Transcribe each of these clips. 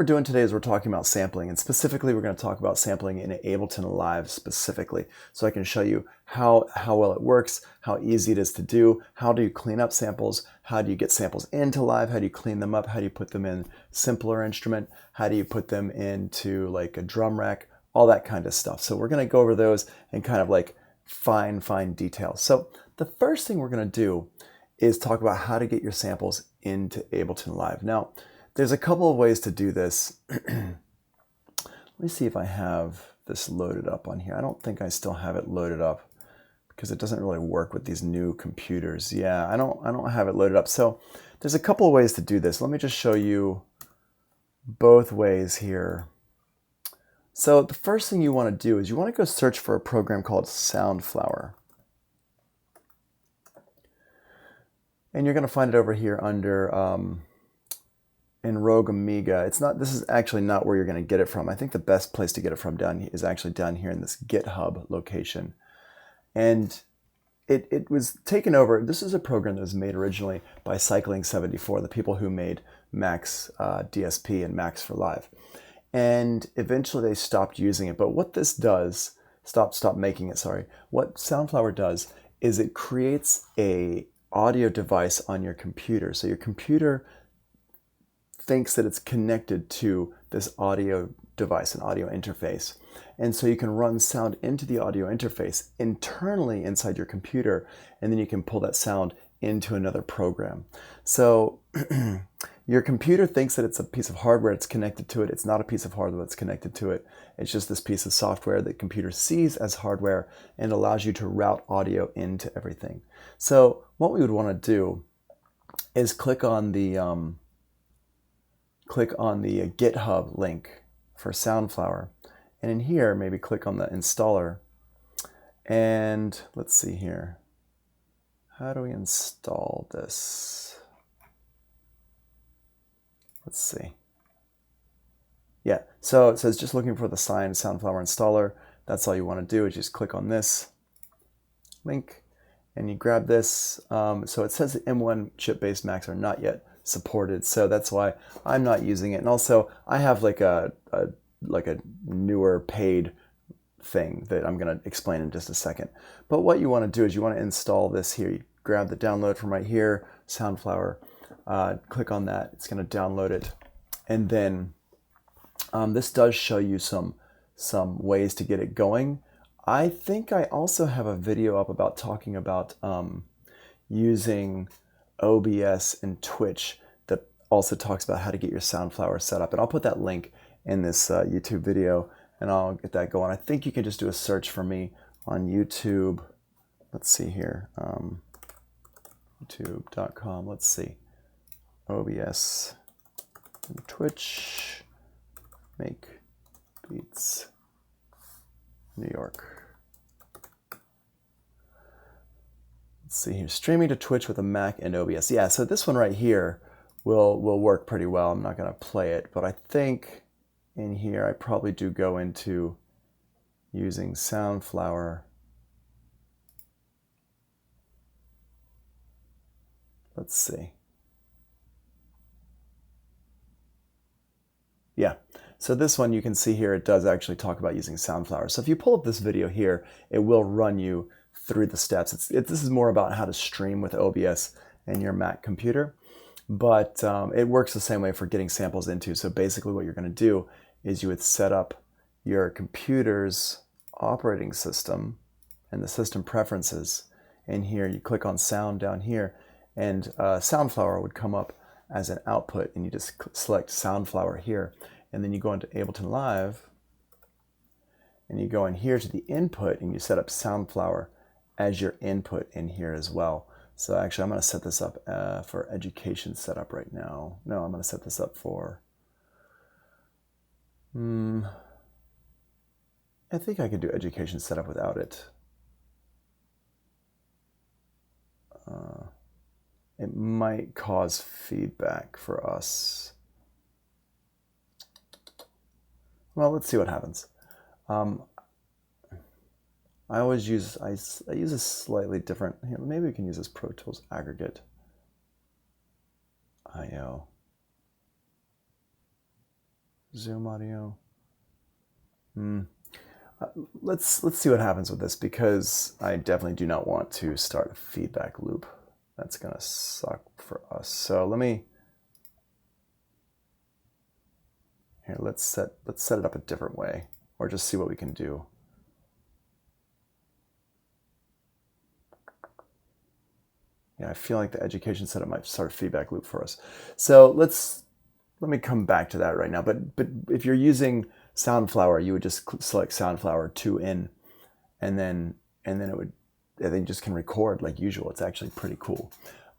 we're doing today is we're talking about sampling, and specifically we're going to talk about sampling in Ableton Live specifically. So I can show you how well it works, how easy it is to do, how do you clean up samples, how do you get samples into Live, how do you clean them up, how do you put them in simpler instrument, how do you put them into like a drum rack, all that kind of stuff. So we're going to go over those and kind of like fine details. So the first thing we're going to do is talk about how to get your samples into Ableton Live. Now, there's a couple of ways to do this. Let me see if I have this loaded up on here. I don't think I still have it loaded up because it doesn't really work with these new computers. Yeah, I don't have it loaded up. So there's a couple of ways to do this. Let me just show you both ways here. So the first thing you want to do is you want to go search for a program called Soundflower. And you're going to find it over here under in Rogue Amiga. This is actually not where you're going to get it from. I think the best place to get it from is actually down here in this GitHub location. And it was taken over. This is a program that was made originally by Cycling74, the people who made Max DSP and Max for Live. And eventually they stopped using it. But what this does, stop making it, sorry. What Soundflower does is it creates a audio device on your computer. So your computer thinks that it's connected to this audio device, an audio interface. And so you can run sound into the audio interface internally inside your computer, and then you can pull that sound into another program. So your computer thinks that it's a piece of hardware that's connected to it. It's not a piece of hardware that's connected to it. It's just this piece of software that the computer sees as hardware and allows you to route audio into everything. So what we would want to do is click on the GitHub link for Soundflower. And in here, maybe click on the installer. And let's see here. How do we install this? Let's see. Yeah, so it says just looking for the signed Soundflower installer. That's all you want to do is just click on this link and you grab this. So it says the M1 chip-based Macs are not yet supported, so that's why I'm not using it. And also I have like a newer paid thing that I'm going to explain in just a second. But what you want to do is you want to install this here. You grab the download from right here, Soundflower, click on that. It's going to download it. And then this does show you some ways to get it going. I think I also have a video up about talking about using OBS and Twitch that also talks about how to get your Soundflower set up. And I'll put that link in this YouTube video and I'll get that going. I think you can just do a search for me on YouTube. Let's see here. YouTube.com. Let's see. OBS and Twitch. Make beats. New York. Let's see here. Streaming to Twitch with a Mac and OBS. Yeah, so this one right here will work pretty well. I'm not going to play it, but I think in here I probably do go into using Soundflower. Let's see. Yeah, so this one you can see here, it does actually talk about using Soundflower. So if you pull up this video here, it will run you through the steps. This is more about how to stream with OBS and your Mac computer, but it works the same way for getting samples into. So basically what you're going to do is you would set up your computer's operating system and the system preferences. And here you click on sound down here, and Soundflower would come up as an output, and you just select Soundflower here. And then you go into Ableton Live, and you go in here to the input, and you set up Soundflower as your input in here as well. So actually, I'm going to set this up for education setup right now. No, I'm going to set this up for... I think I could do education setup without it. It might cause feedback for us. Well, let's see what happens. I always use, I use a slightly different, here, maybe we can use this Pro Tools aggregate IO. Zoom audio. Let's see what happens with this, because I definitely do not want to start a feedback loop. That's gonna suck for us. So let's set it up a different way, or just see what we can do. Yeah, I feel like the education setup might start a feedback loop for us. So let me come back to that right now. But if you're using Soundflower, you would just select Soundflower 2 in, and then it would, and then you just can record like usual. It's actually pretty cool.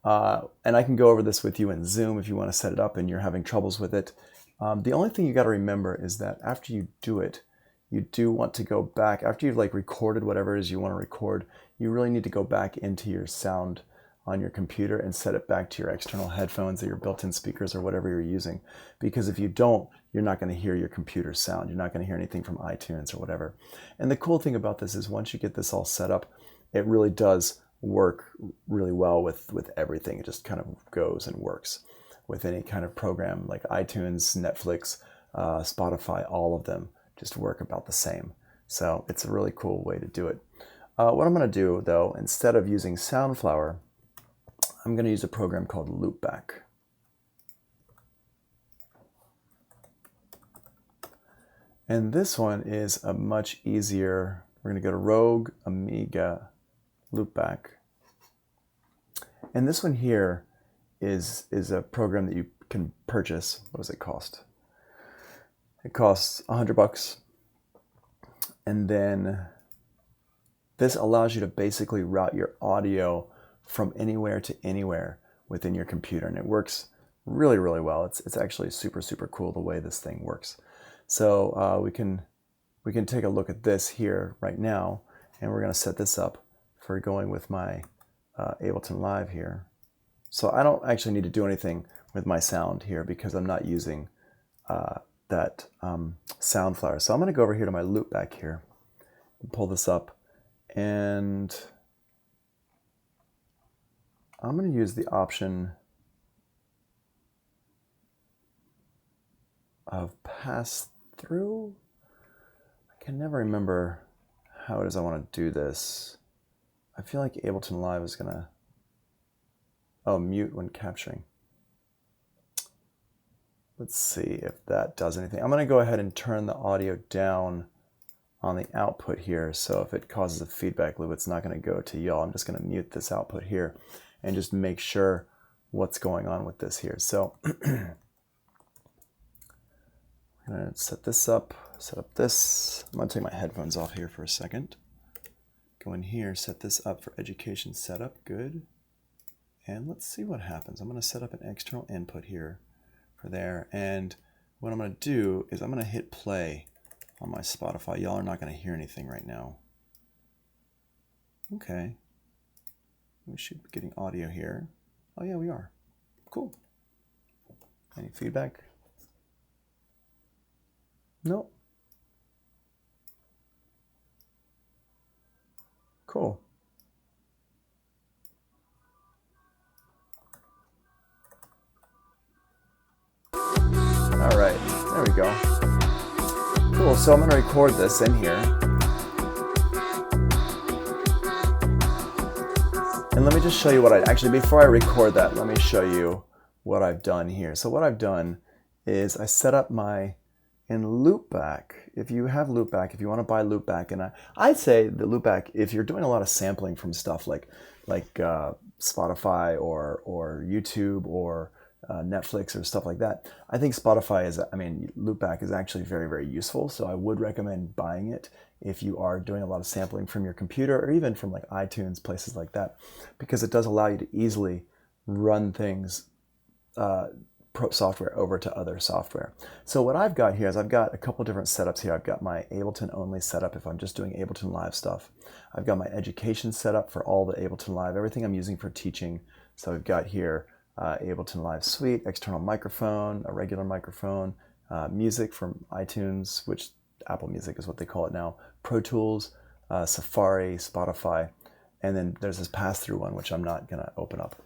And I can go over this with you in Zoom if you want to set it up and you're having troubles with it. The only thing you got to remember is that after you do it, you do want to go back, after you've like recorded whatever it is you want to record, you really need to go back into your sound on your computer and set it back to your external headphones or your built-in speakers or whatever you're using. Because if you don't, you're not going to hear your computer sound. You're not going to hear anything from iTunes or whatever. And the cool thing about this is once you get this all set up, it really does work really well with everything. It just kind of goes and works with any kind of program like iTunes, Netflix, Spotify, all of them just work about the same. So it's a really cool way to do it. What I'm going to do, though, instead of using Soundflower, I'm going to use a program called Loopback. And this one is a much easier, we're going to go to Rogue, Amiga, Loopback. And this one here is a program that you can purchase. What does it cost? It costs $100. And then this allows you to basically route your audio from anywhere to anywhere within your computer, and it works really, really well. It's actually super, super cool the way this thing works. So we can take a look at this here right now, and we're going to set this up for going with my Ableton Live here. So I don't actually need to do anything with my sound here because I'm not using that Soundflower. So I'm going to go over here to my Loopback here and pull this up, and I'm going to use the option of pass through. I can never remember how it is I want to do this. I feel like Ableton Live is going to, mute when capturing. Let's see if that does anything. I'm going to go ahead and turn the audio down on the output here. So if it causes a feedback loop, it's not going to go to y'all. I'm just going to mute this output here and just make sure what's going on with this here. So I'm going to set this up, set up this. I'm going to take my headphones off here for a second. Go in here, set this up for education setup. Good. And let's see what happens. I'm going to set up an external input here for there. And what I'm going to do is I'm going to hit play on my Spotify. Y'all are not going to hear anything right now. Okay. We should be getting audio here. Oh yeah, we are. Cool. Any feedback? No. Cool. All right, there we go. Cool, so I'm going to record this in here. And let me just show you what actually, before I record that, let me show you what I've done here. So what I've done is I set up in Loopback. If you have Loopback, if you want to buy Loopback, and I'd say the Loopback, if you're doing a lot of sampling from stuff like Spotify or YouTube or Netflix or stuff like that, I think Loopback is actually very, very useful. So I would recommend buying it if you are doing a lot of sampling from your computer or even from like iTunes, places like that, because it does allow you to easily run things, software over to other software. So what I've got here is I've got a couple different setups here. I've got my Ableton only setup if I'm just doing Ableton Live stuff. I've got my education setup for all the Ableton Live, everything I'm using for teaching. So I've got here Ableton Live Suite, external microphone, a regular microphone, music from iTunes, which Apple Music is what they call it now, Pro Tools, Safari, Spotify, and then there's this pass-through one, which I'm not going to open up.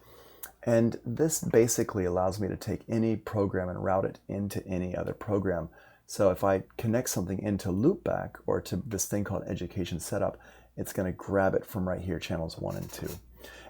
And this basically allows me to take any program and route it into any other program So if I connect something into Loopback or to this thing called Education Setup, it's going to grab it from right here, channels 1 and 2.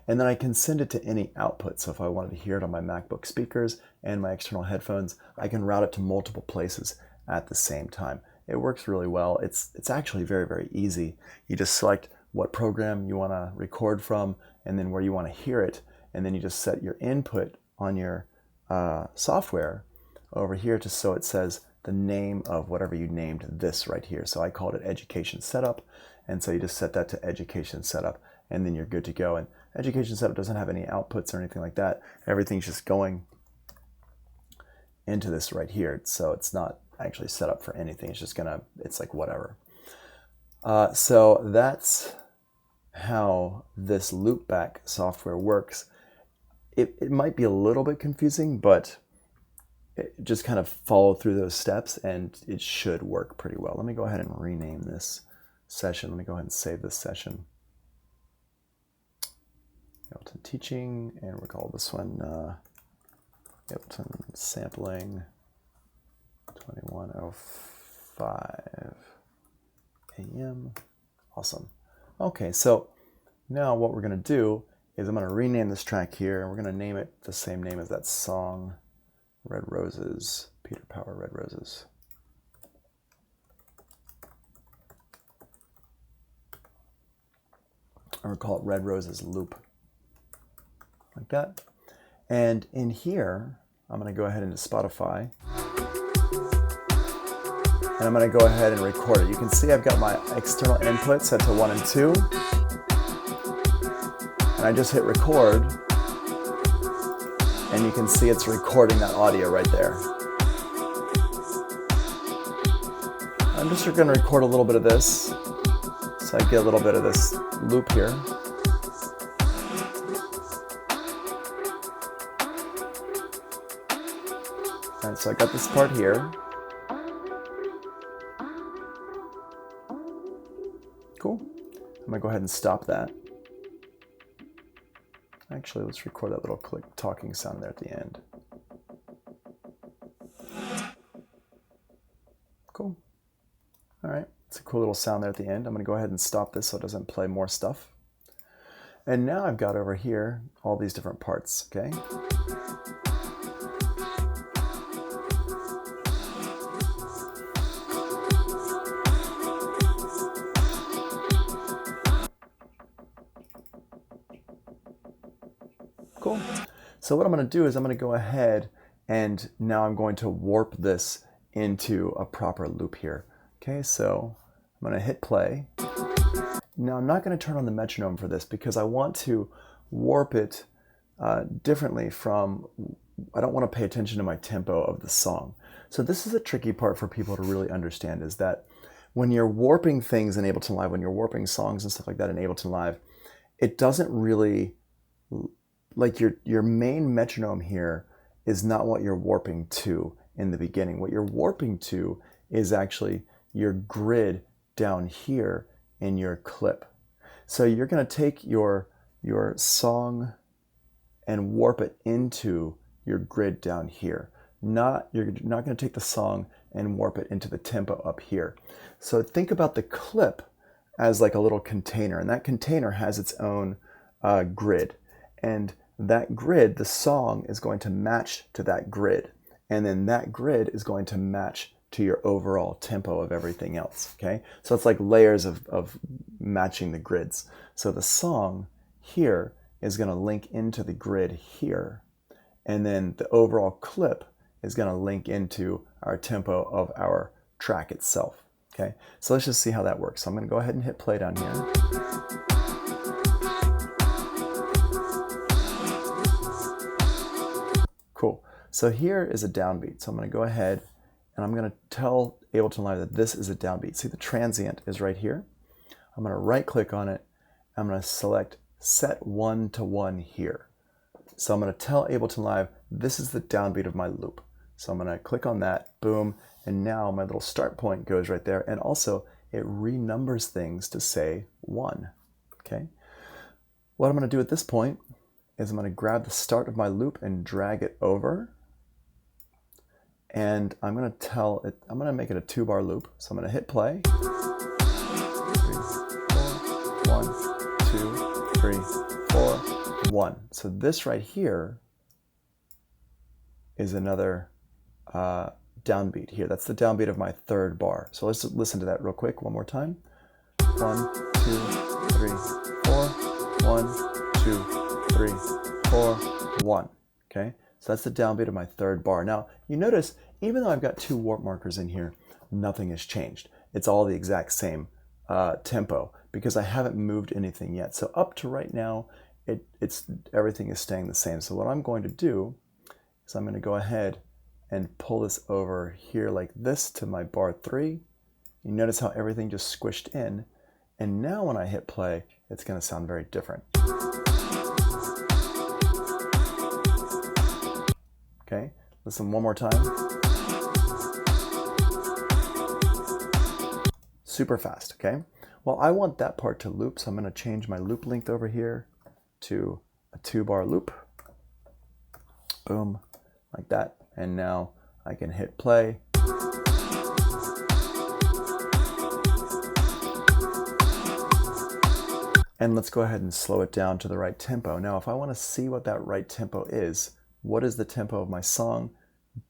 And then I can send it to any output. So if I wanted to hear it on my MacBook speakers and my external headphones, I can route it to multiple places at the same time. It works really well. It's actually very, very easy. You just select what program you want to record from and then where you want to hear it. And then you just set your input on your software over here just so it says the name of whatever you named this right here. So I called it Education Setup. And so you just set that to Education Setup and then you're good to go. And Education Setup doesn't have any outputs or anything like that. Everything's just going into this right here. So it's not actually set up for anything. It's just gonna, it's like whatever. So that's how this Loopback software works. It might be a little bit confusing, but just kind of follow through those steps and it should work pretty well. Let me go ahead and rename this session. Let me go ahead and save this session. Ableton Teaching, and we'll call this one Ableton Sampling 21:05 a.m. Awesome. Okay, so now what we're going to do is I'm going to rename this track here, and we're going to name it the same name as that song, Red Roses, Peter Power, Red Roses. And we'll call it Red Roses Loop, like that. And in here, I'm going to go ahead into Spotify, and I'm going to go ahead and record it. You can see I've got my external input set to 1 and 2, and I just hit record, and you can see it's recording that audio right there. I'm just going to record a little bit of this, so I get a little bit of this loop here. All right, so I got this part here. Cool. I'm gonna go ahead and stop that. Actually, let's record that little click talking sound there at the end. Cool. All right, it's a cool little sound there at the end. I'm gonna go ahead and stop this so it doesn't play more stuff. And now I've got over here all these different parts, okay? Cool. So what I'm going to do is I'm going to go ahead and now I'm going to warp this into a proper loop here. Okay, so I'm going to hit play. Now I'm not going to turn on the metronome for this because I want to warp it differently from, I don't want to pay attention to my tempo of the song. So this is a tricky part for people to really understand, is that when you're warping things in Ableton Live, when you're warping songs and stuff like that in Ableton Live, it doesn't really, like your main metronome here is not what you're warping to in the beginning. What you're warping to is actually your grid down here in your clip. So you're going to take your song and warp it into your grid down here. You're not going to take the song and warp it into the tempo up here. So think about the clip as like a little container, and that container has its own grid. And that grid, the song is going to match to that grid. And then that grid is going to match to your overall tempo of everything else, okay? So it's like layers of matching the grids. So the song here is going to link into the grid here. And then the overall clip is going to link into our tempo of our track itself, okay? So let's just see how that works. So I'm going to go ahead and hit play down here. Cool. So here is a downbeat. So I'm going to go ahead and I'm going to tell Ableton Live that this is a downbeat. See, the transient is right here. I'm going to right click on it. I'm going to select set 1 to 1 here. So I'm going to tell Ableton Live this is the downbeat of my loop. So I'm going to click on that, boom, and now my little start point goes right there. And also it renumbers things to say 1, okay? What I'm going to do at this point is I'm going to grab the start of my loop and drag it over. And I'm going to tell it, I'm going to make it a 2-bar loop. So I'm going to hit play. 3, 4, 1, 2, 3, 4, 1. So this right here is another downbeat here. That's the downbeat of my 3rd bar. So let's listen to that real quick one more time. 1, 2, 3, 4, 1, 2, 3, 4, 1. Okay, so that's the downbeat of my 3rd bar. Now you notice, even though I've got 2 warp markers in here, nothing has changed. It's all the exact same tempo because I haven't moved anything yet. So up to right now, everything is staying the same. So what I'm going to do is I'm going to go ahead and pull this over here like this to my bar 3. You notice how everything just squished in. And now when I hit play, it's going to sound very different. Okay, listen one more time. Super fast, okay? Well, I want that part to loop, so I'm going to change my loop length over here to a 2-bar loop. Boom, like that. And now I can hit play. And let's go ahead and slow it down to the right tempo. Now, if I want to see what that right tempo is, what is the tempo of my song?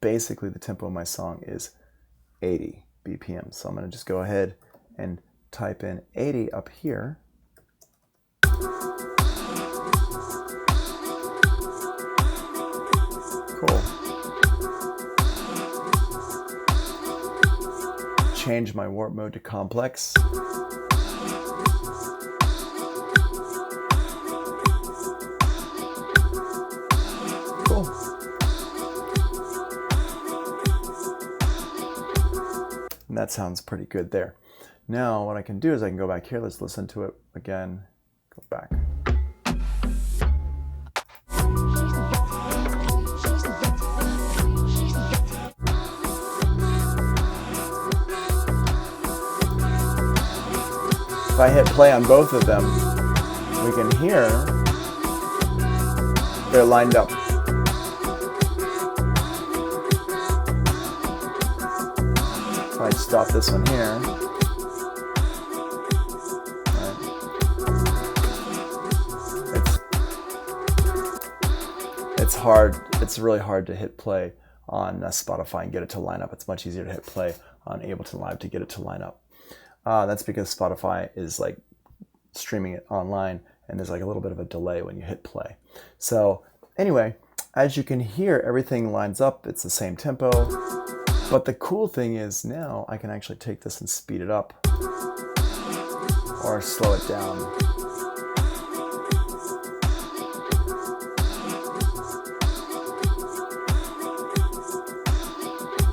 Basically, the tempo of my song is 80 BPM. So I'm going to just go ahead and type in 80 up here. Cool. Change my warp mode to complex. Cool. And that sounds pretty good there. Now what I can do is I can go back here. Let's listen to it again. Go back. If I hit play on both of them, we can hear they're lined up. If I stop this one here, it's hard. It's really hard to hit play on Spotify and get it to line up. It's much easier to hit play on Ableton Live to get it to line up. That's because Spotify is like streaming it online, and there's like a little bit of a delay when you hit play. So anyway, as you can hear, everything lines up. It's the same tempo. But the cool thing is now I can actually take this and speed it up or slow it down.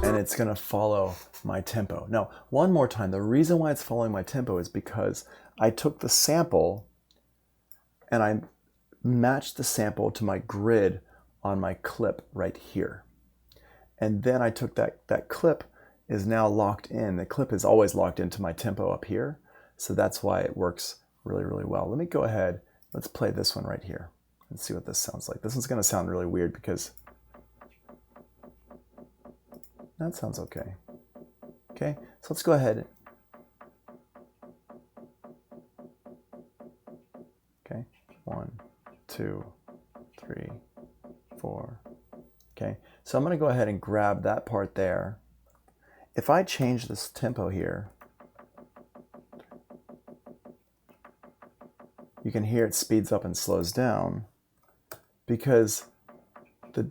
And it's going to follow my tempo. Now, one more time, the reason why it's following my tempo is because I took the sample and I matched the sample to my grid on my clip right here. And then I took that clip is now locked in. The clip is always locked into my tempo up here. So that's why it works really, really well. Let me go ahead. Let's play this one right here and see what this sounds like. This one's going to sound really weird because that sounds okay. Okay, so let's go ahead. Okay, 1, 2, 3, 4. Okay, so I'm going to go ahead and grab that part there. If I change this tempo here, you can hear it speeds up and slows down because the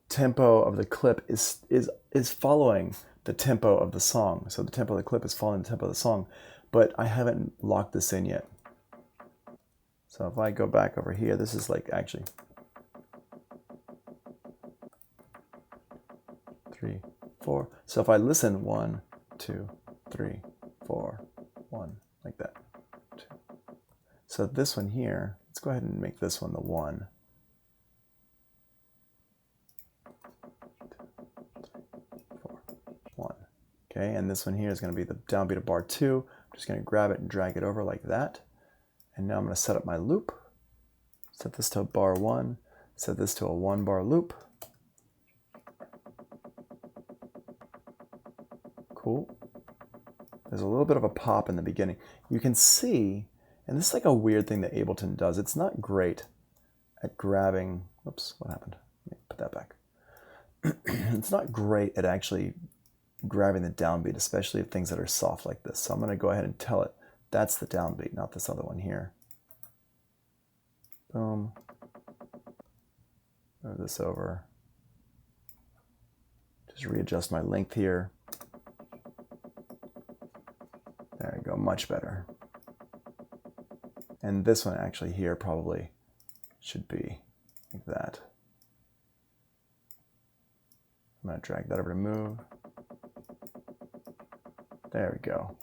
tempo of the clip is following the tempo of the song. So the tempo of the clip is following the tempo of the song, but I haven't locked this in yet. So if I go back over here, this is like actually 3, 4. So if I listen 1, 2, 3, 4, 1, like that. 2. So this one here, let's go ahead and make this one the 1. 1. Okay, and this one here is going to be the downbeat of bar 2. I'm just going to grab it and drag it over like that. And now I'm going to set up my loop. Set this to bar 1. Set this to a 1-bar loop. Cool. There's a little bit of a pop in the beginning. You can see, and this is like a weird thing that Ableton does. It's not great at grabbing, whoops, what happened? Let me put that back. It's not great at actually grabbing the downbeat, especially of things that are soft like this. So I'm going to go ahead and tell it that's the downbeat, not this other one here. Boom. Move this over. Just readjust my length here. There we go, much better. And this one actually here probably should be like that. I'm going to drag that over to move. There we go.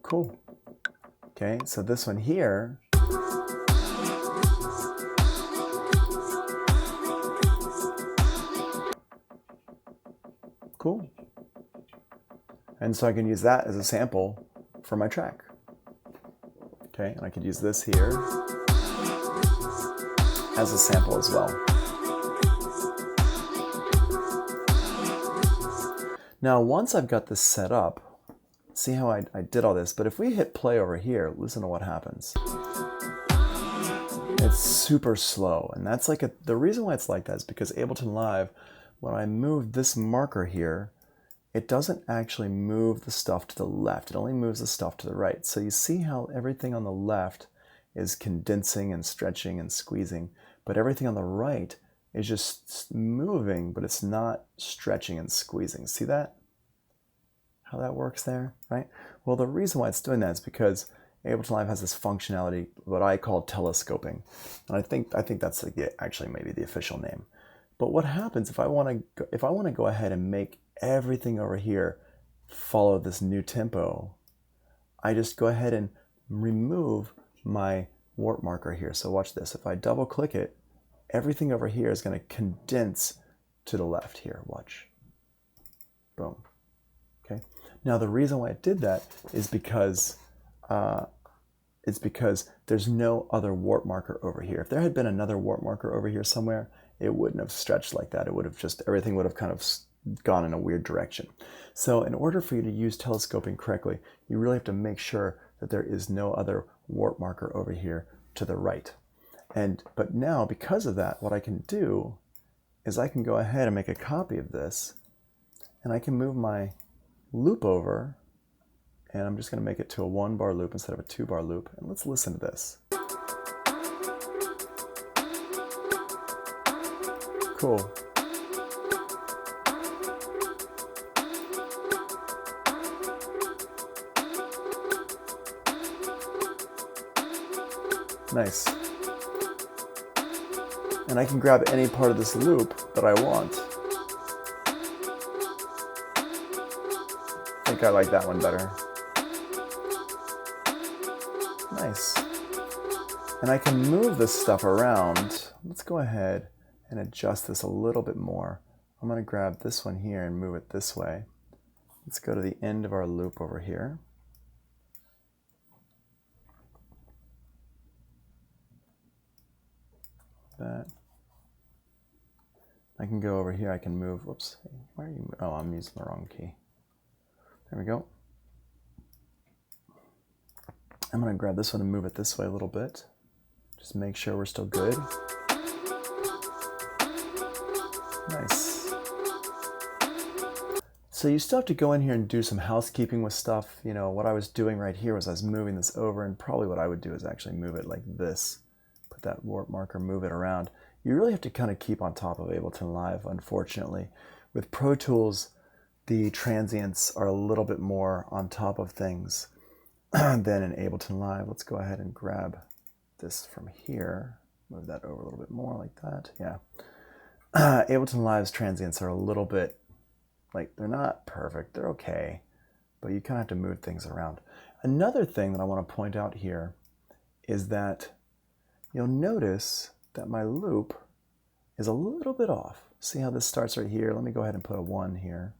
Cool. Okay, so this one here, cool. And so I can use that as a sample for my track. Okay, and I could use this here as a sample as well. Now, once I've got this set up, see how I did all this, but if we hit play over here, listen to what happens. It's super slow, and that's like the reason why it's like that is because Ableton Live, when I move this marker here, it doesn't actually move the stuff to the left. It only moves the stuff to the right. So you see how everything on the left is condensing and stretching and squeezing, but everything on the right is just moving, but it's not stretching and squeezing. See that? How that works there, right? Well, the reason why it's doing that is because Ableton Live has this functionality, what I call telescoping. And I think that's actually maybe the official name. But what happens if I want to go ahead and make everything over here follow this new tempo, I just go ahead and remove my warp marker here. So watch this. If I double click it, everything over here is going to condense to the left here. Watch. Boom. Okay. Now the reason why it did that is because there's no other warp marker over here. If there had been another warp marker over here somewhere, it wouldn't have stretched like that. It would have just, everything would have kind of gone in a weird direction. So in order for you to use telescoping correctly, you really have to make sure that there is no other warp marker over here to the right. But now, because of that, what I can do is I can go ahead and make a copy of this, and I can move my loop over, and I'm just going to make it to a 1-bar loop instead of a 2-bar loop. And let's listen to this. Cool. Nice. And I can grab any part of this loop that I want. I think I like that one better. Nice. And I can move this stuff around. Let's go ahead and adjust this a little bit more. I'm going to grab this one here and move it this way. Let's go to the end of our loop over here. That. I can go over here, I can move, whoops, why are you, oh, I'm using the wrong key. There we go. I'm going to grab this one and move it this way a little bit. Just make sure we're still good. Nice. So you still have to go in here and do some housekeeping with stuff. You know, what I was doing right here was I was moving this over, and probably what I would do is actually move it like this. Put that warp marker, move it around. You really have to kind of keep on top of Ableton Live, unfortunately. With Pro Tools, the transients are a little bit more on top of things than in Ableton Live. Let's go ahead and grab this from here. Move that over a little bit more like that. Yeah. Ableton Live's transients are a little bit, like, they're not perfect. They're okay, but you kind of have to move things around. Another thing that I want to point out here is that you'll notice that my loop is a little bit off. See how this starts right here? Let me go ahead and put a 1 here.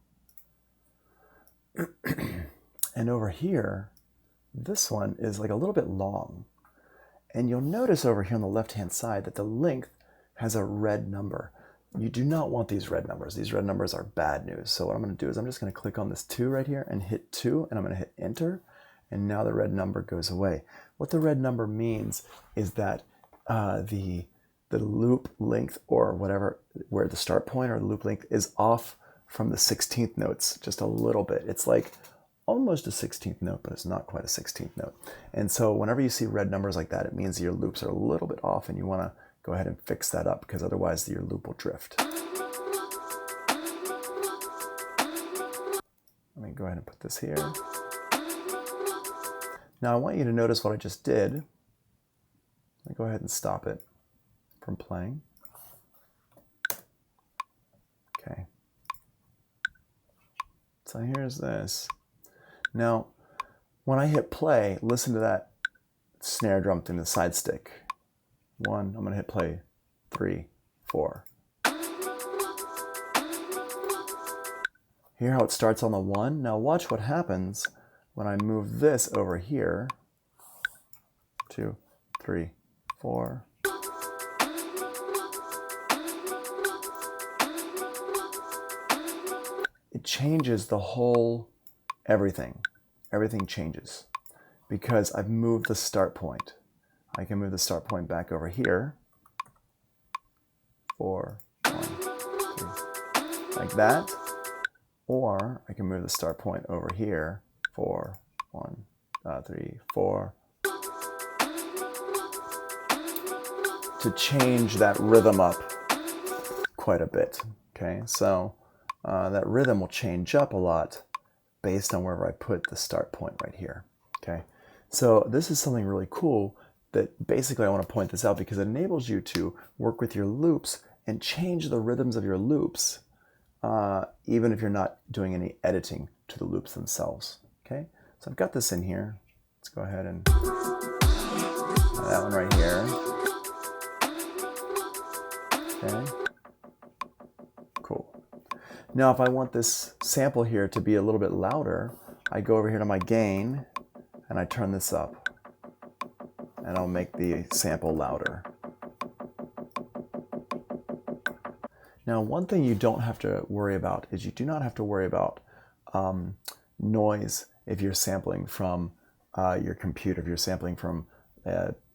And over here, this one is like a little bit long. And you'll notice over here on the left-hand side that the length has a red number. You do not want these red numbers. These red numbers are bad news. So what I'm going to do is I'm just going to click on this 2 right here and hit 2, and I'm going to hit enter. And now the red number goes away. What the red number means is that the loop length, or whatever, where the start point or the loop length is off from the 16th notes just a little bit. It's like almost a 16th note, but it's not quite a 16th note. And so whenever you see red numbers like that, it means your loops are a little bit off, and you want to go ahead and fix that up, because otherwise your loop will drift. Let me go ahead and put this here. Now I want you to notice what I just did. Let me go ahead and stop it from playing. Okay. So here's this. Now, when I hit play, listen to that snare drum thing, the side stick. 1, I'm going to hit play, 3, 4. Hear how it starts on the 1? Now watch what happens when I move this over here. 2, 3, 4. It changes the whole everything. Everything changes because I've moved the start point. I can move the start point back over here. 4, 1, 2, like that. Or I can move the start point over here. 4, 1, 3, 4. To change that rhythm up quite a bit. Okay, so that rhythm will change up a lot based on wherever I put the start point right here. Okay, so this is something really cool that basically I want to point this out because it enables you to work with your loops and change the rhythms of your loops, even if you're not doing any editing to the loops themselves. Okay, so I've got this in here. Let's go ahead and that one right here. Okay, cool. Now if I want this sample here to be a little bit louder, I go over here to my gain and I turn this up, and I'll make the sample louder. Now, one thing you don't have to worry about is you do not have to worry about noise if you're sampling from your computer, if you're sampling from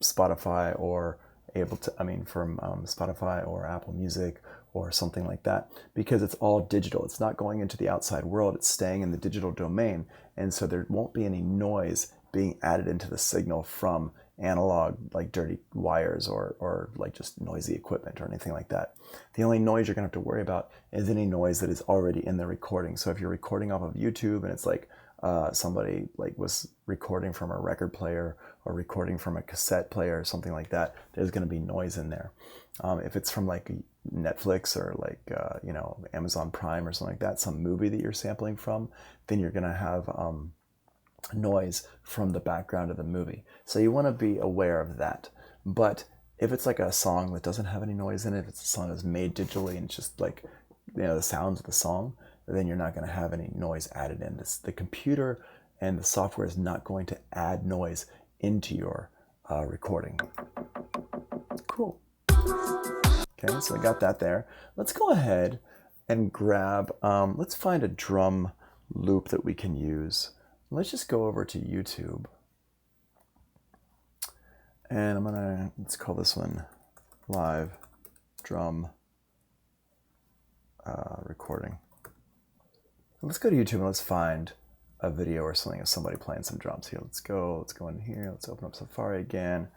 Spotify or from Spotify or Apple Music or something like that, because it's all digital. It's not going into the outside world. It's staying in the digital domain, and so there won't be any noise being added into the signal from analog, like dirty wires or like just noisy equipment or anything like that. The only noise you're gonna have to worry about is any noise that is already in the recording. So if you're recording off of YouTube and it's like somebody like was recording from a record player or recording from a cassette player or something like that, there's gonna be noise in there. If it's from like Netflix or like Amazon Prime or something like that, some movie that you're sampling from, then you're gonna have noise from the background of the movie. So you want to be aware of that. But if it's like a song that doesn't have any noise in it, if it's a song that's made digitally and it's just like the sounds of the song, then you're not going to have any noise added in. The computer and the software is not going to add noise into your recording. Cool. Okay, so I got that there. Let's go ahead and grab, let's find a drum loop that we can use. Let's just go over to YouTube, and let's call this one live drum recording. Let's go to YouTube and let's find a video or something of somebody playing some drums here. Let's go in here. Let's open up Safari again,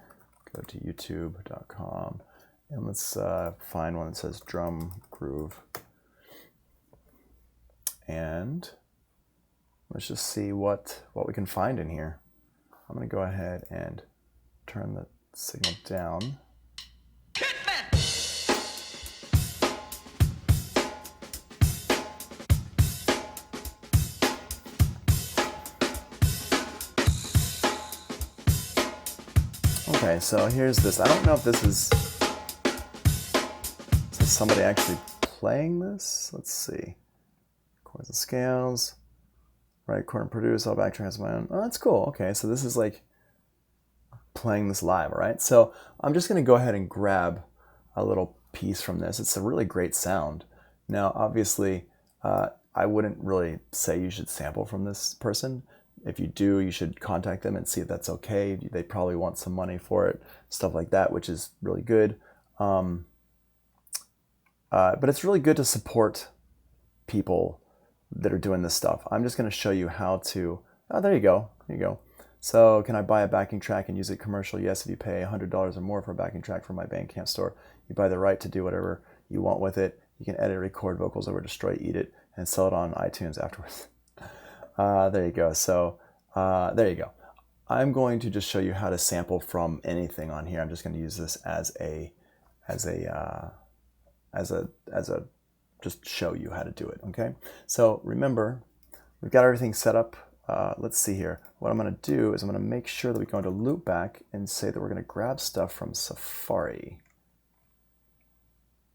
go to youtube.com, and let's find one that says drum groove. And let's just see what we can find in here. I'm going to go ahead and turn the signal down. Okay, so here's this. I don't know if this is somebody actually playing this. Let's see. Chords and scales. Right, record and produce, all backtracks my own. Oh, that's cool. Okay, so this is like playing this live, all right? So I'm just gonna go ahead and grab a little piece from this. It's a really great sound. Now, obviously, I wouldn't really say you should sample from this person. If you do, you should contact them and see if that's okay. They probably want some money for it, stuff like that, which is really good. But it's really good to support people that are doing this stuff. I'm just going to show you how to, oh, there you go. There you go. So can I buy a backing track and use it commercial? Yes, if you pay $100 or more for a backing track from my Bandcamp store, you buy the right to do whatever you want with it. You can edit, record vocals, or destroy, eat it, and sell it on iTunes afterwards. There you go. So there you go. I'm going to just show you how to sample from anything on here. I'm just going to use this as a just show you how to do it. Okay. So remember, we've got everything set up. Let's see here. What I'm going to do is I'm going to make sure that we go into Loopback and say that we're going to grab stuff from Safari.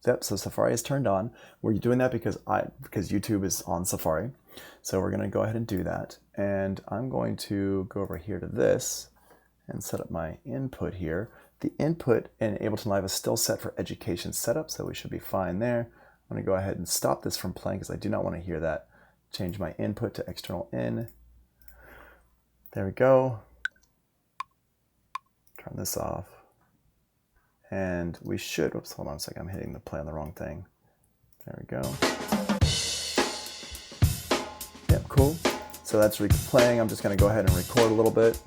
Yep, so Safari is turned on. We're doing that because YouTube is on Safari. So we're going to go ahead and do that. And I'm going to go over here to this and set up my input here. The input in Ableton Live is still set for education setup, so we should be fine there. I'm going to go ahead and stop this from playing because I do not want to hear that. Change my input to external in. There we go. Turn this off. And we should, whoops, hold on a second, I'm hitting the play on the wrong thing. There we go. Yep, cool. So that's playing. I'm just going to go ahead and record a little bit.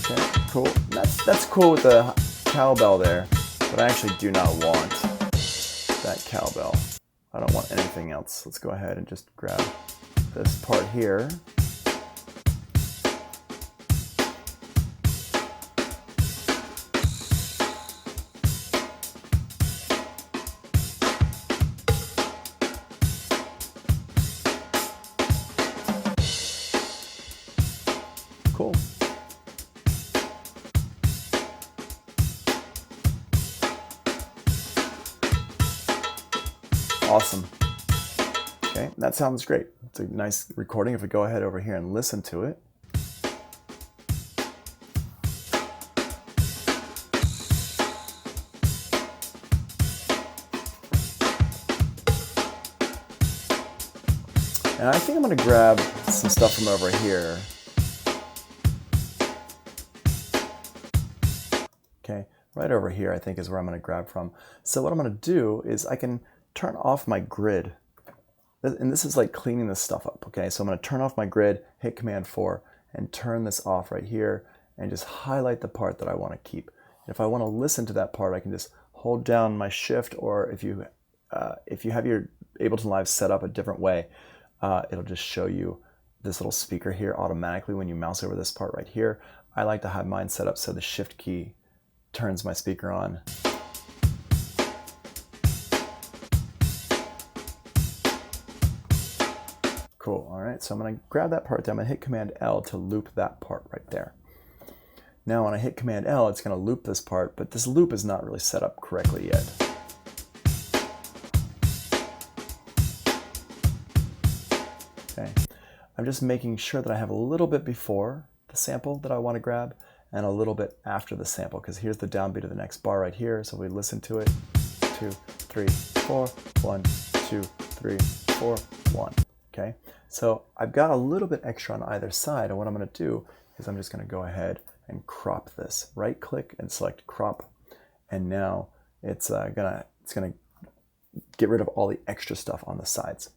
Okay, cool. That's cool with the cowbell there, but I actually do not want that cowbell. I don't want anything else. Let's go ahead and just grab this part here. Cool. Awesome. Okay, that sounds great. It's a nice recording. If we go ahead over here and listen to it. And I think I'm going to grab some stuff from over here. Okay, right over here I think is where I'm going to grab from. So what I'm going to do is I can turn off my grid. And this is like cleaning this stuff up, okay? So I'm going to turn off my grid, hit Command 4, and turn this off right here, and just highlight the part that I want to keep. If I want to listen to that part, I can just hold down my Shift, or if you have your Ableton Live set up a different way, it'll just show you this little speaker here automatically when you mouse over this part right here. I like to have mine set up so the Shift key turns my speaker on. Cool, all right, so I'm gonna grab that part there. I'm gonna hit Command L to loop that part right there. Now when I hit Command L, it's gonna loop this part, but this loop is not really set up correctly yet. Okay, I'm just making sure that I have a little bit before the sample that I wanna grab and a little bit after the sample, because here's the downbeat of the next bar right here. So we listen to it, 2, 3, 4, 1, 2, 3, 4, 1. Okay, so I've got a little bit extra on either side, and what I'm going to do is I'm just going to go ahead and crop this. Right click and select crop, and now it's gonna get rid of all the extra stuff on the sides.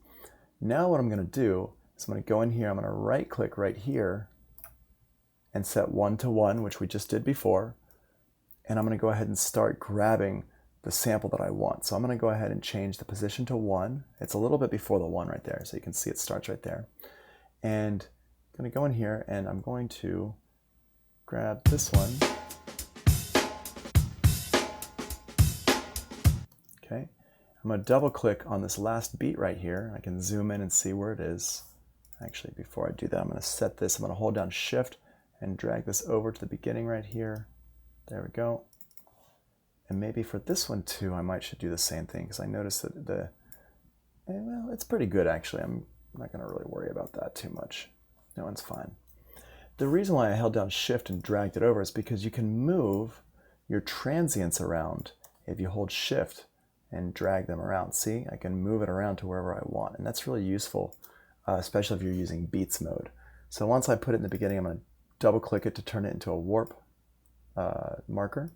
Now what I'm going to do is I'm going to go in here, I'm going to right click right here and set 1 to 1, which we just did before, and I'm going to go ahead and start grabbing the sample that I want. So I'm going to go ahead and change the position to 1. It's a little bit before the 1 right there, so you can see it starts right there. And I'm going to go in here and I'm going to grab this one. Okay, I'm going to double click on this last beat right here. I can zoom in and see where it is. Actually, before I do that, I'm going to set this. I'm going to hold down Shift and drag this over to the beginning right here. There we go. And maybe for this one too, I might should do the same thing, because I noticed that well, it's pretty good actually. I'm not going to really worry about that too much. That one's fine. The reason why I held down Shift and dragged it over is because you can move your transients around if you hold Shift and drag them around. See, I can move it around to wherever I want, and that's really useful, especially if you're using Beats mode. So once I put it in the beginning, I'm going to double click it to turn it into a warp marker,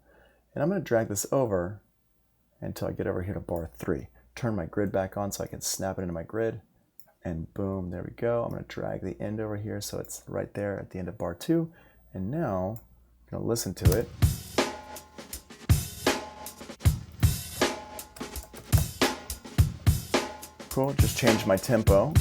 and I'm going to drag this over until I get over here to bar 3. Turn my grid back on so I can snap it into my grid, and boom, there we go. I'm going to drag the end over here so it's right there at the end of bar 2, and now I'm going to listen to it. Cool, just change my tempo.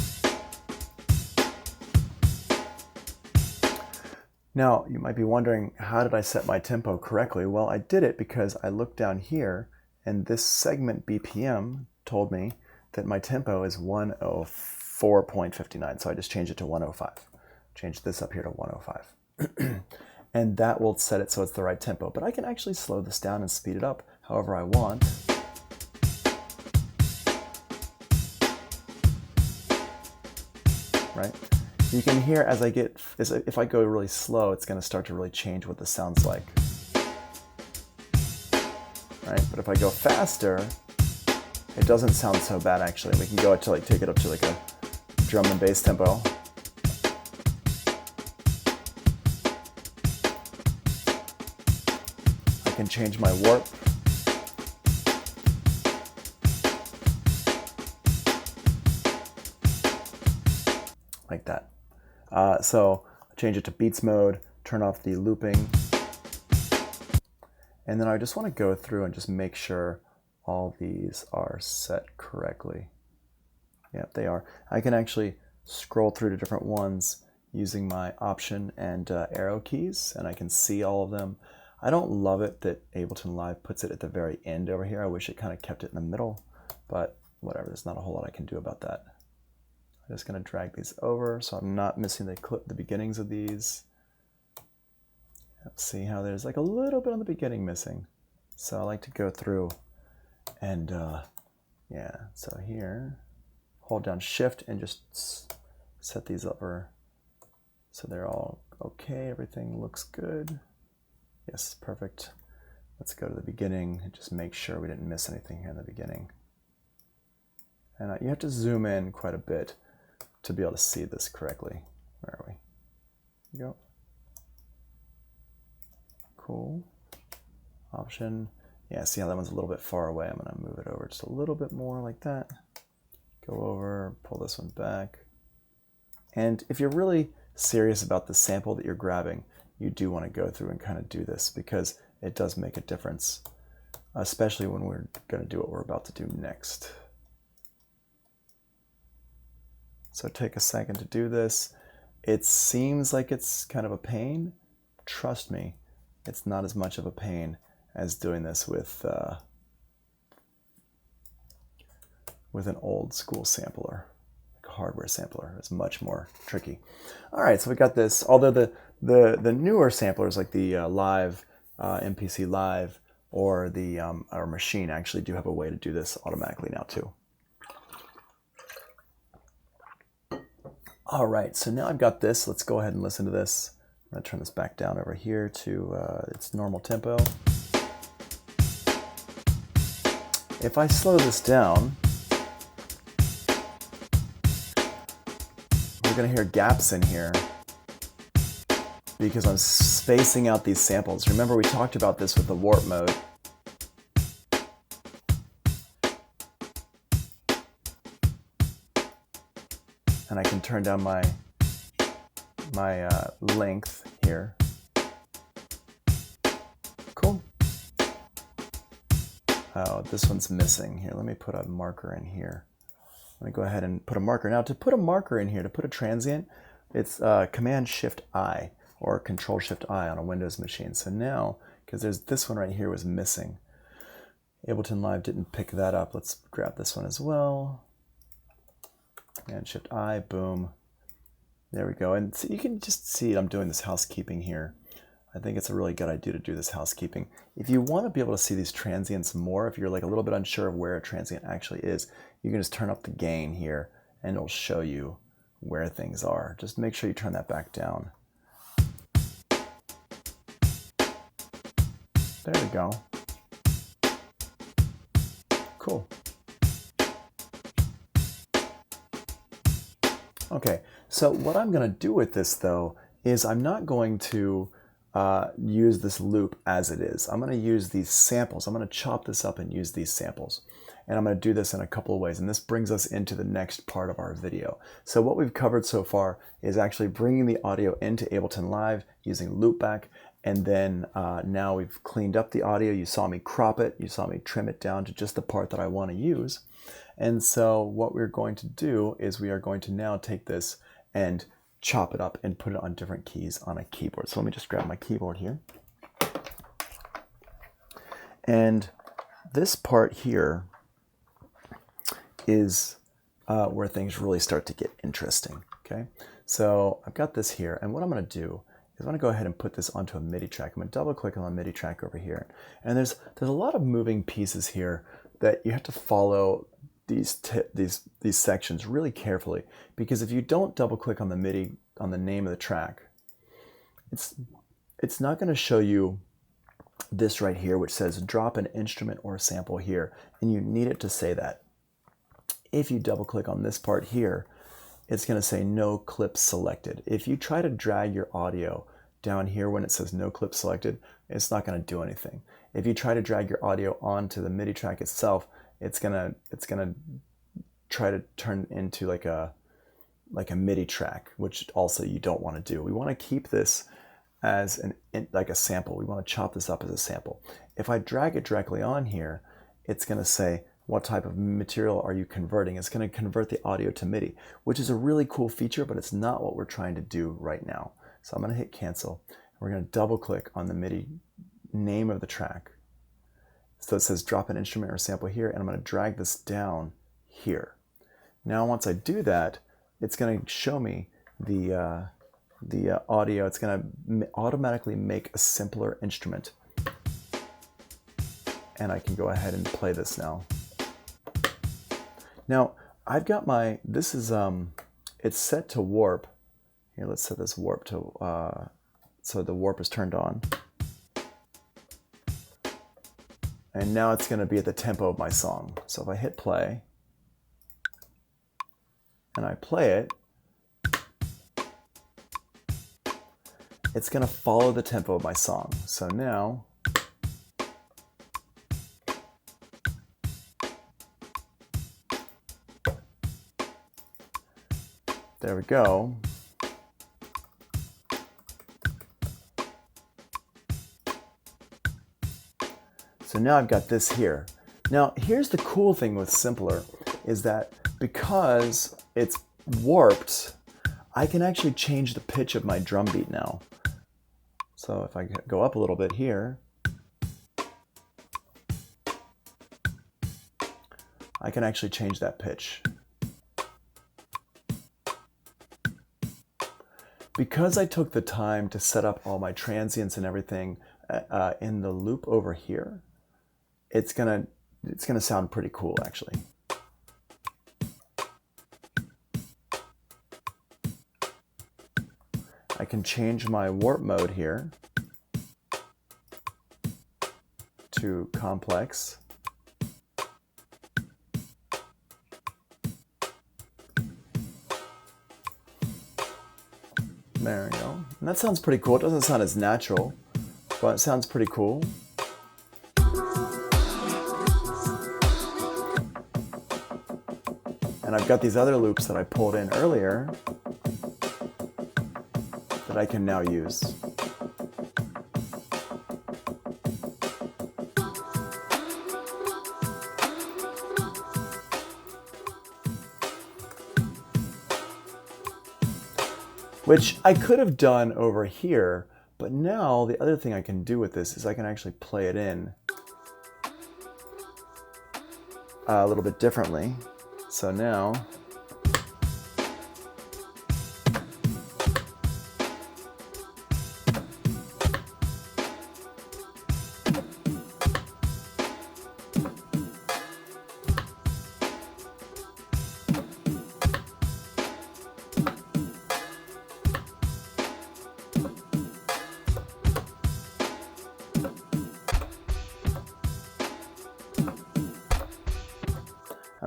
Now, you might be wondering, how did I set my tempo correctly? Well, I did it because I looked down here, and this segment BPM told me that my tempo is 104.59, so I just changed it to 105. Change this up here to 105. And that will set it so it's the right tempo. But I can actually slow this down and speed it up however I want. Right? You can hear as I get, if I go really slow, it's going to start to really change what this sounds like. Right? But if I go faster, it doesn't sound so bad actually. We can go to take it up to like a drum and bass tempo. I can change my warp. Like that. So change it to Beats mode, turn off the looping, and then I just want to go through and just make sure all these are set correctly. Yep, they are. I can actually scroll through to different ones using my Option and arrow keys, and I can see all of them. I don't love it that Ableton Live puts it at the very end over here. I wish it kind of kept it in the middle, but whatever, there's not a whole lot I can do about that. I'm just going to drag these over so I'm not missing the beginnings of these. See how there's like a little bit on the beginning missing. So I like to go through and yeah, so here, hold down Shift and just set these over so they're all okay. Everything looks good. Yes, perfect. Let's go to the beginning and just make sure we didn't miss anything here in the beginning. And you have to zoom in quite a bit to be able to see this correctly. Where are we? Here we go. Cool. Option. Yeah, see how that one's a little bit far away. I'm going to move it over just a little bit more like that. Go over, pull this one back. And if you're really serious about the sample that you're grabbing, you do want to go through and kind of do this because it does make a difference, especially when we're going to do what we're about to do next. So take a second to do this. It seems like it's kind of a pain. Trust me, it's not as much of a pain as doing this with an old school sampler, like a hardware sampler. It's much more tricky. All right, so we got this. Although the newer samplers like the Live, MPC Live, or the our Machine actually do have a way to do this automatically now too. All right, so now I've got this. Let's go ahead and listen to this. I'm going to turn this back down over here to its normal tempo. If I slow this down, we're going to hear gaps in here because I'm spacing out these samples. Remember, we talked about this with the warp mode. And I can turn down my length here. Cool. Oh, this one's missing here. Let me put a marker in here. Let me go ahead and put a marker. Now, to put a marker in here, to put a transient, it's Command-Shift-I or Control-Shift-I on a Windows machine. So now, because there's this one right here was missing, Ableton Live didn't pick that up. Let's grab this one as well. Command-Shift-I, boom. There we go. And so you can just see I'm doing this housekeeping here. I think it's a really good idea to do this housekeeping. If you want to be able to see these transients more, if you're like a little bit unsure of where a transient actually is, you can just turn up the gain here and it'll show you where things are. Just make sure you turn that back down. There we go. Cool. Okay, so what I'm going to do with this though is I'm not going to use this loop as it is. I'm going to use these samples. I'm going to chop this up and use these samples. And I'm going to do this in a couple of ways. And this brings us into the next part of our video. So what we've covered so far is actually bringing the audio into Ableton Live using Loopback. And then now we've cleaned up the audio. You saw me crop it. You saw me trim it down to just the part that I want to use. And so what we're going to do is we are going to now take this and chop it up and put it on different keys on a keyboard. So let me just grab my keyboard here. And this part here is where things really start to get interesting, okay? So I've got this here, and what I'm gonna do is I'm gonna go ahead and put this onto a MIDI track. I'm gonna double click on the MIDI track over here. And there's a lot of moving pieces here that you have to follow these sections really carefully, because if you don't double click on the MIDI on the name of the track, it's not going to show you this right here, which says drop an instrument or a sample here, and you need it to say that. If you double click on this part here, it's going to say no clips selected. If you try to drag your audio down here when it says no clips selected, it's not going to do anything. If you try to drag your audio onto the MIDI track itself, it's gonna try to turn into like a MIDI track, which also you don't want to do. We want to keep this as like a sample. We want to chop this up as a sample. If I drag it directly on here, it's going to say what type of material are you converting. It's going to convert the audio to MIDI, which is a really cool feature, but it's not what we're trying to do right now. So I'm going to hit cancel. We're going to double click on the MIDI name of the track. So it says drop an instrument or sample here, and I'm going to drag this down here. Now once I do that, it's going to show me the audio. It's going to automatically make a simpler instrument. And I can go ahead and play this now. Now I've got my, this is, it's set to warp. Here, let's set this warp to, so the warp is turned on. And now it's going to be at the tempo of my song. So if I hit play and I play it, it's going to follow the tempo of my song. So now there we go. So now I've got this here. Now here's the cool thing with Simpler is that because it's warped, I can actually change the pitch of my drum beat now. So if I go up a little bit here, I can actually change that pitch. Because I took the time to set up all my transients and everything in the loop over here, it's gonna sound pretty cool actually. I can change my warp mode here to complex. There we go. And that sounds pretty cool. It doesn't sound as natural, but it sounds pretty cool. And I've got these other loops that I pulled in earlier that I can now use. Which I could have done over here, but now the other thing I can do with this is I can actually play it in a little bit differently. So now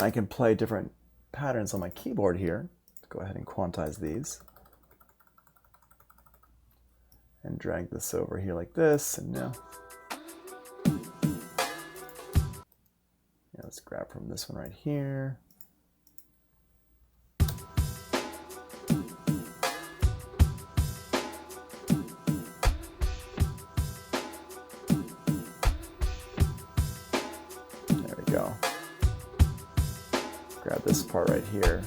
And I can play different patterns on my keyboard here. Let's go ahead and quantize these. And drag this over here like this, and now let's grab from this one right here. There we go. Grab this part right here.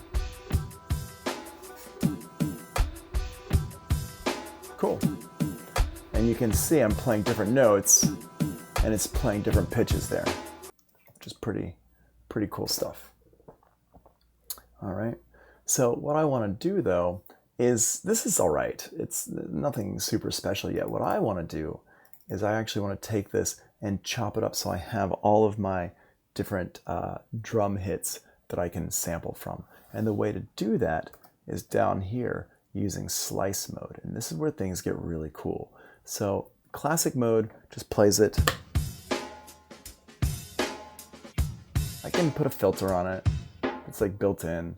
Cool. And you can see I'm playing different notes, and it's playing different pitches there, which is pretty cool stuff. All right. So what I want to do though is, this is all right. It's nothing super special yet. What I want to do is I actually want to take this and chop it up so I have all of my different drum hits that I can sample from. And the way to do that is down here using slice mode. And this is where things get really cool. So classic mode just plays it. I can put a filter on it. It's like built in.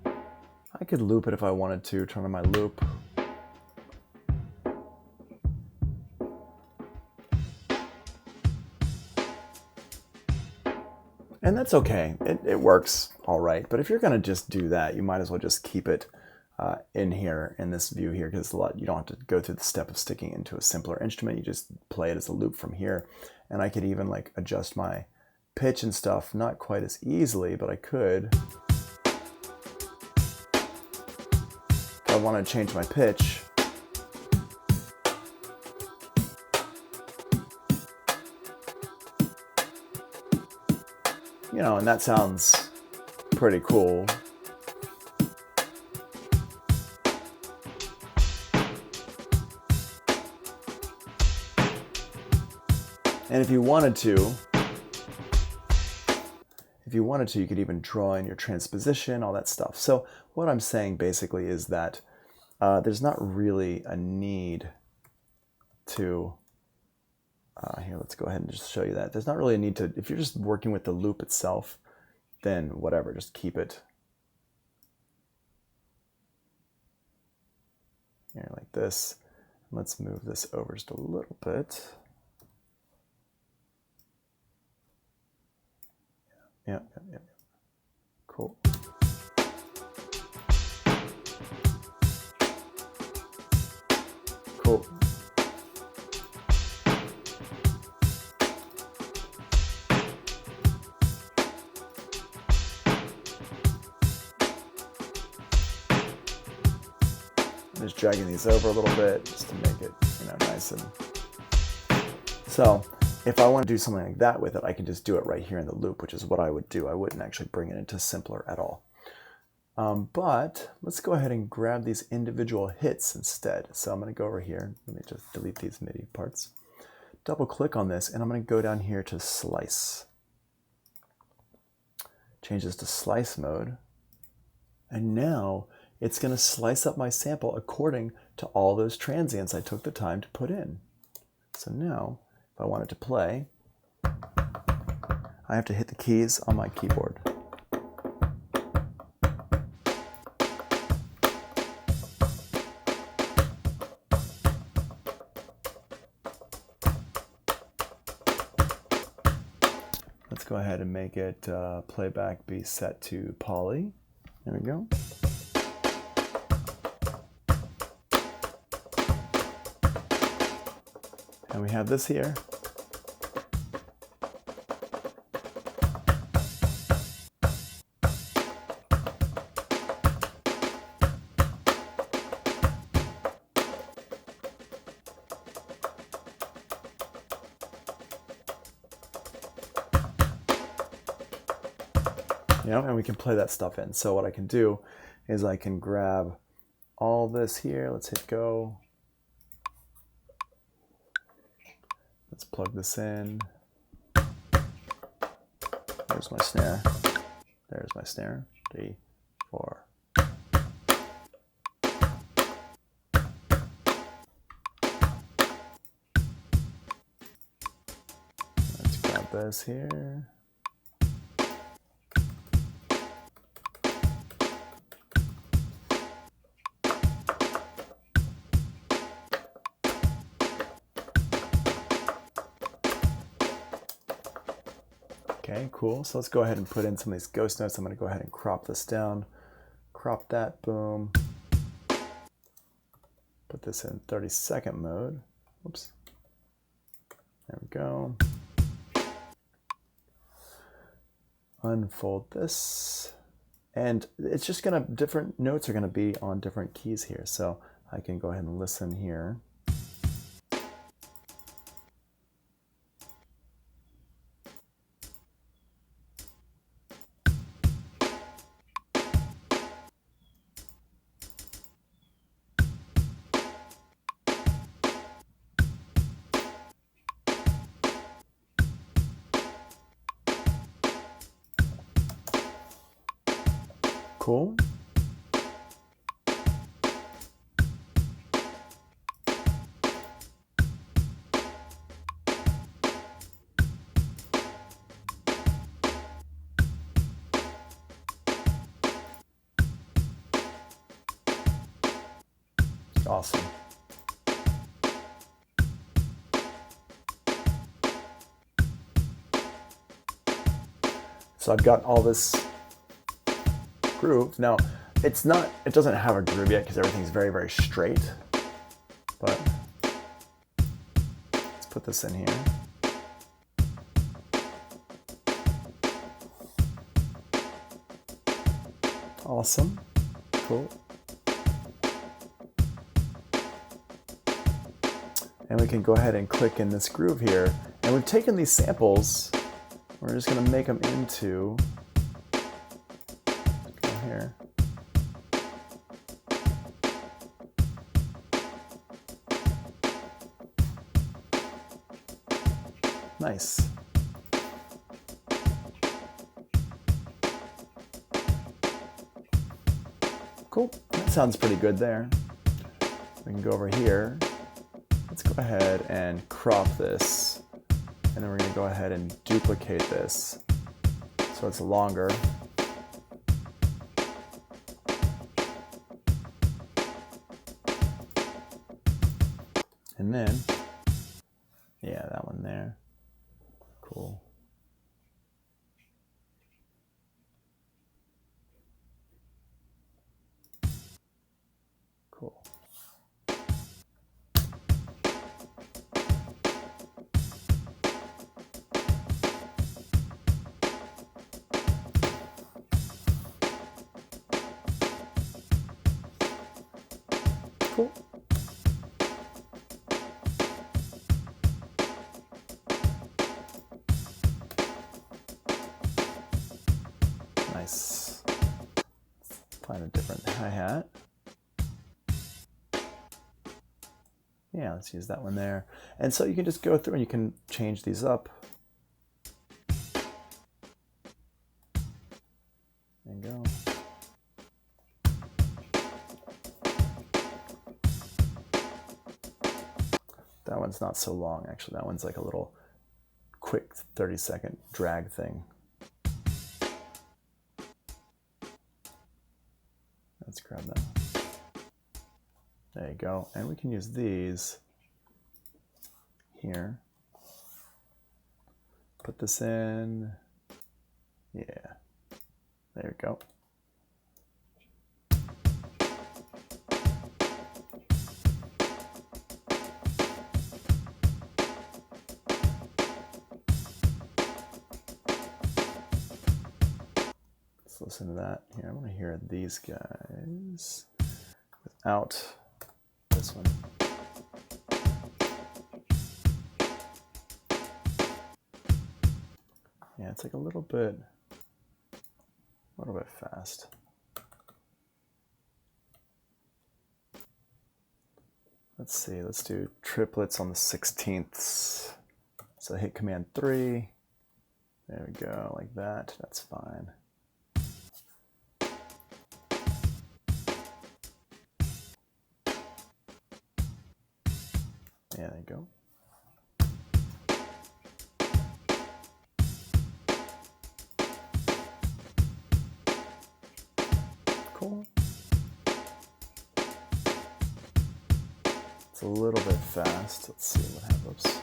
I could loop it if I wanted to, turn on my loop. And that's okay. It works all right. But if you're going to just do that, you might as well just keep it in here, in this view here, because you don't have to go through the step of sticking into a simpler instrument. You just play it as a loop from here. And I could even like adjust my pitch and stuff, not quite as easily, but I could. If I want to change my pitch, you know, and that sounds pretty cool. And if you wanted to, you could even draw in your transposition, all that stuff. So what I'm saying basically is that there's not really a need to, here, let's go ahead and just show you that. There's not really a need to, if you're just working with the loop itself, then whatever, just keep it here like this. Let's move this over just a little bit. Yeah. Cool. Cool. I'm just dragging these over a little bit just to make it, nice and so. If I want to do something like that with it, I can just do it right here in the loop, which is what I would do. I wouldn't actually bring it into simpler at all. But let's go ahead and grab these individual hits instead. So I'm going to go over here. Let me just delete these MIDI parts. Double click on this, and I'm going to go down here to slice. Change this to slice mode. And now it's going to slice up my sample according to all those transients I took the time to put in. So now, if I want it to play, I have to hit the keys on my keyboard. Let's go ahead and make it playback be set to poly. There we go. And we have this here. And we can play that stuff in. So what I can do is I can grab all this here. Let's hit go. Let's plug this in. There's my snare. There's my snare. 3, 4. Let's grab this here. Okay, cool. So let's go ahead and put in some of these ghost notes. I'm going to go ahead and crop this down. Crop that, boom. Put this in 30-second mode. Oops. There we go. Unfold this. And it's just going to, different notes are going to be on different keys here. So I can go ahead and listen here. Cool. Awesome. So I've got all this groove. Now, it doesn't have a groove yet because everything's very, very straight. But let's put this in here. Awesome. Cool. And we can go ahead and click in this groove here. And we've taken these samples, we're just going to make them into, go here. Nice. Cool. That sounds pretty good there. We can go over here. Let's go ahead and crop this. And then we're going to go ahead and duplicate this so it's longer. And then, yeah, that one there. Cool. Cool. Cool. Nice. Find a different hi-hat. Yeah, let's use that one there. And so you can just go through and you can change these up. There you go. That one's not so long, actually. That one's like a little quick 30-second drag thing. Let's grab that. There you go. And we can use these here. Put this in. Yeah. There we go. Let's listen to that here. I want to hear these guys without this one. Yeah, it's like a little bit fast. Let's see, let's do triplets on the 16ths. So hit Command 3. There we go, like that. That's fine. Yeah, there you go. Cool. It's a little bit fast. Let's see what happens.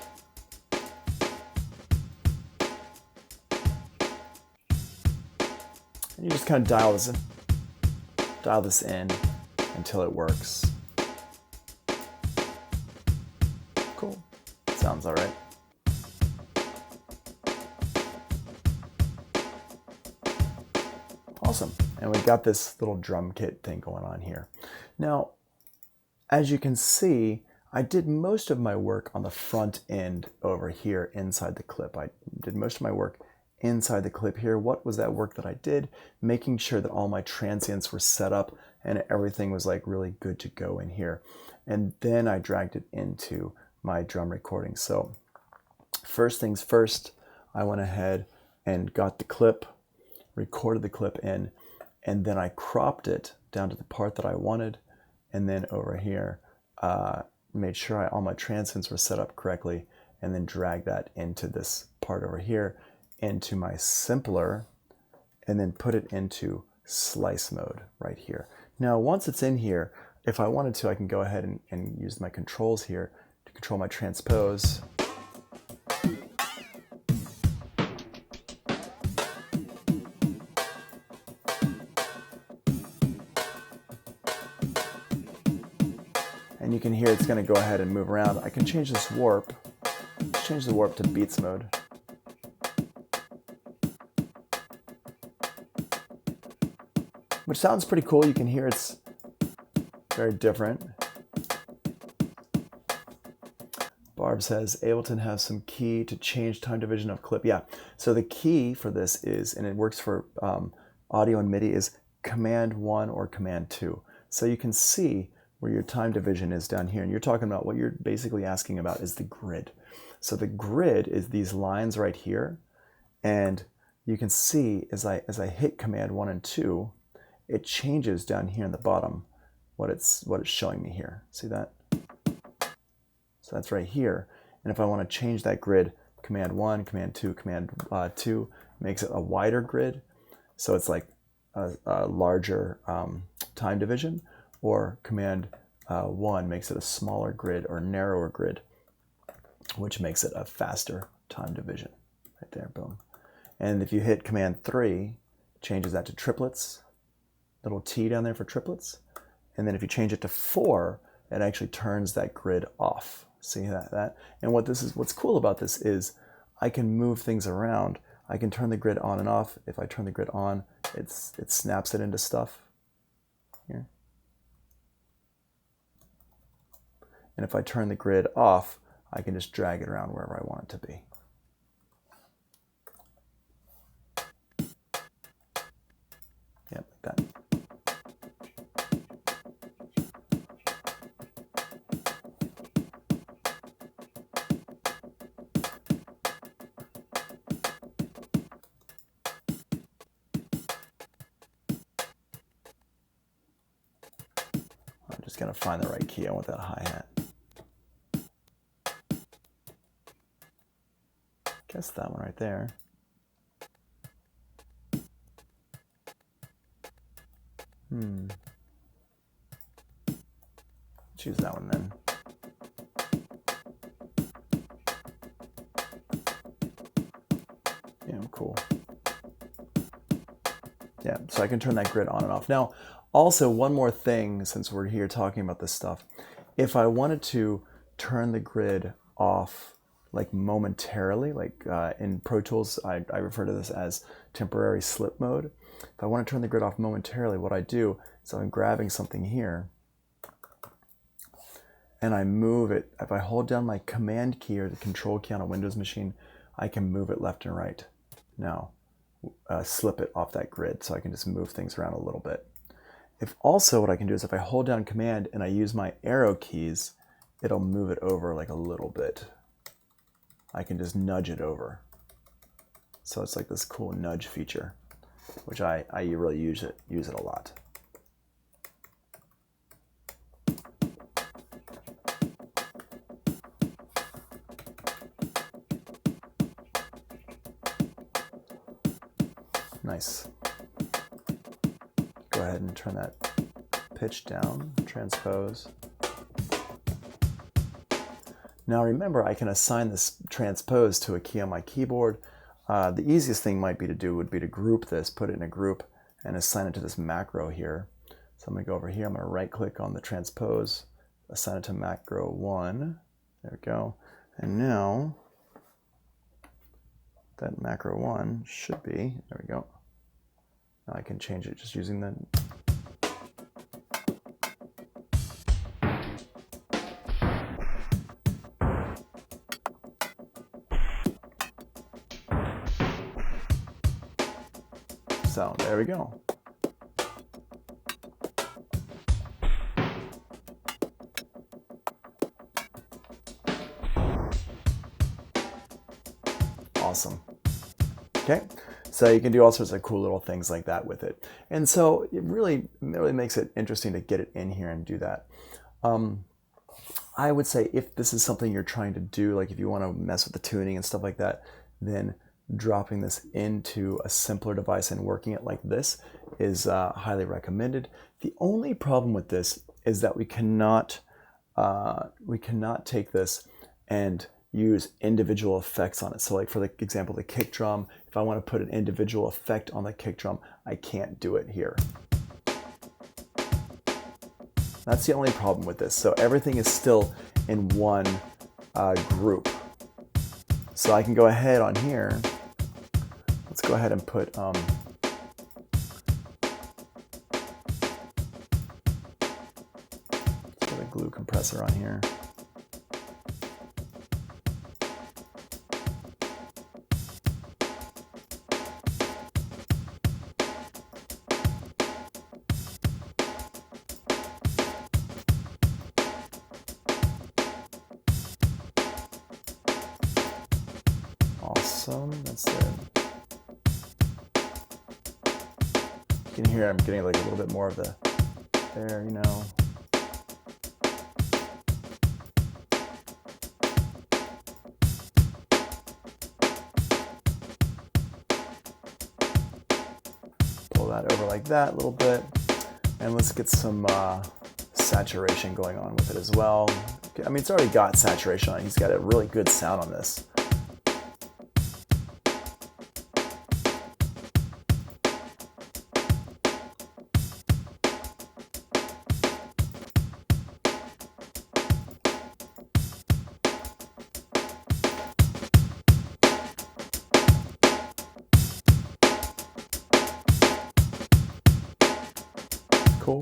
You just kind of dial this in until it works. Cool. Sounds all right. Awesome. And we've got this little drum kit thing going on here. Now, as you can see, I did most of my work on the front end over here inside the clip. I did most of my work inside the clip here. What was that work that I did? Making sure that all my transients were set up and everything was like really good to go in here. And then I dragged it into my drum recording. So first things first, I went ahead and got the clip, recorded the clip in, and then I cropped it down to the part that I wanted. And then over here, made sure all my transients were set up correctly, and then drag that into this part over here, into my simpler, and then put it into slice mode right here. Now, once it's in here, if I wanted to, I can go ahead and use my controls here to control my transpose. And you can hear it's going to go ahead and move around. I can change this warp. Let's change the warp to beats mode. Which sounds pretty cool. You can hear it's very different. Barb says, Ableton has some key to change time division of clip. Yeah, so the key for this is, and it works for audio and MIDI, is Command 1 or Command 2. So you can see where your time division is down here. And you're talking about, what you're basically asking about is the grid. So the grid is these lines right here. And you can see as I hit Command 1 and 2, it changes down here in the bottom what it's showing me here. See that? So that's right here. And if I want to change that grid, Command 1, Command 2, Command 2 makes it a wider grid. So it's like a larger time division, or Command 1 makes it a smaller grid or narrower grid, which makes it a faster time division. Right there, boom. And if you hit Command 3, changes that to triplets, little T down there for triplets. And then if you change it to 4, it actually turns that grid off. See that? And what's cool about this is I can move things around. I can turn the grid on and off. If I turn the grid on, it snaps it into stuff here. And if I turn the grid off, I can just drag it around wherever I want it to be. Yep, like that. I'm just gonna find the right key. I want that hi-hat. Guess that one right there. Choose that one then. Yeah, cool. Yeah, so I can turn that grid on and off. Now, also one more thing, since we're here talking about this stuff, if I wanted to turn the grid off like momentarily, like in Pro Tools, I refer to this as temporary slip mode. If I want to turn the grid off momentarily, what I do is I'm grabbing something here and I move it. If I hold down my Command key or the Control key on a Windows machine, I can move it left and right. Now, slip it off that grid, so I can just move things around a little bit. If also what I can do is if I hold down Command and I use my arrow keys, it'll move it over like a little bit. I can just nudge it over. So it's like this cool nudge feature, which I really use it a lot. Nice. Go ahead and turn that pitch down, transpose. Now remember, I can assign this transpose to a key on my keyboard. The easiest thing would be to group this, put it in a group, and assign it to this macro here. So I'm going to go over here, I'm going to right click on the transpose, assign it to macro 1. There we go. And now that macro 1 should be, there we go. Now I can change it just using the so there we go. Awesome. Okay, so you can do all sorts of cool little things like that with it. And so it really makes it interesting to get it in here and do that. I would say if this is something you're trying to do, like if you want to mess with the tuning and stuff like that, then dropping this into a simpler device and working it like this is highly recommended. The only problem with this is that we cannot take this and use individual effects on it. So like for the example, the kick drum, if I want to put an individual effect on the kick drum, I can't do it here. That's the only problem with this. So everything is still in one group. So I can go ahead on here. Let's go ahead and put get a glue compressor on here. Awesome, that's it. You can hear I'm getting like a little bit more of the there, you know. Pull that over like that a little bit, and let's get some saturation going on with it as well. I mean, it's already got saturation on it. He's got a really good sound on this. Cool.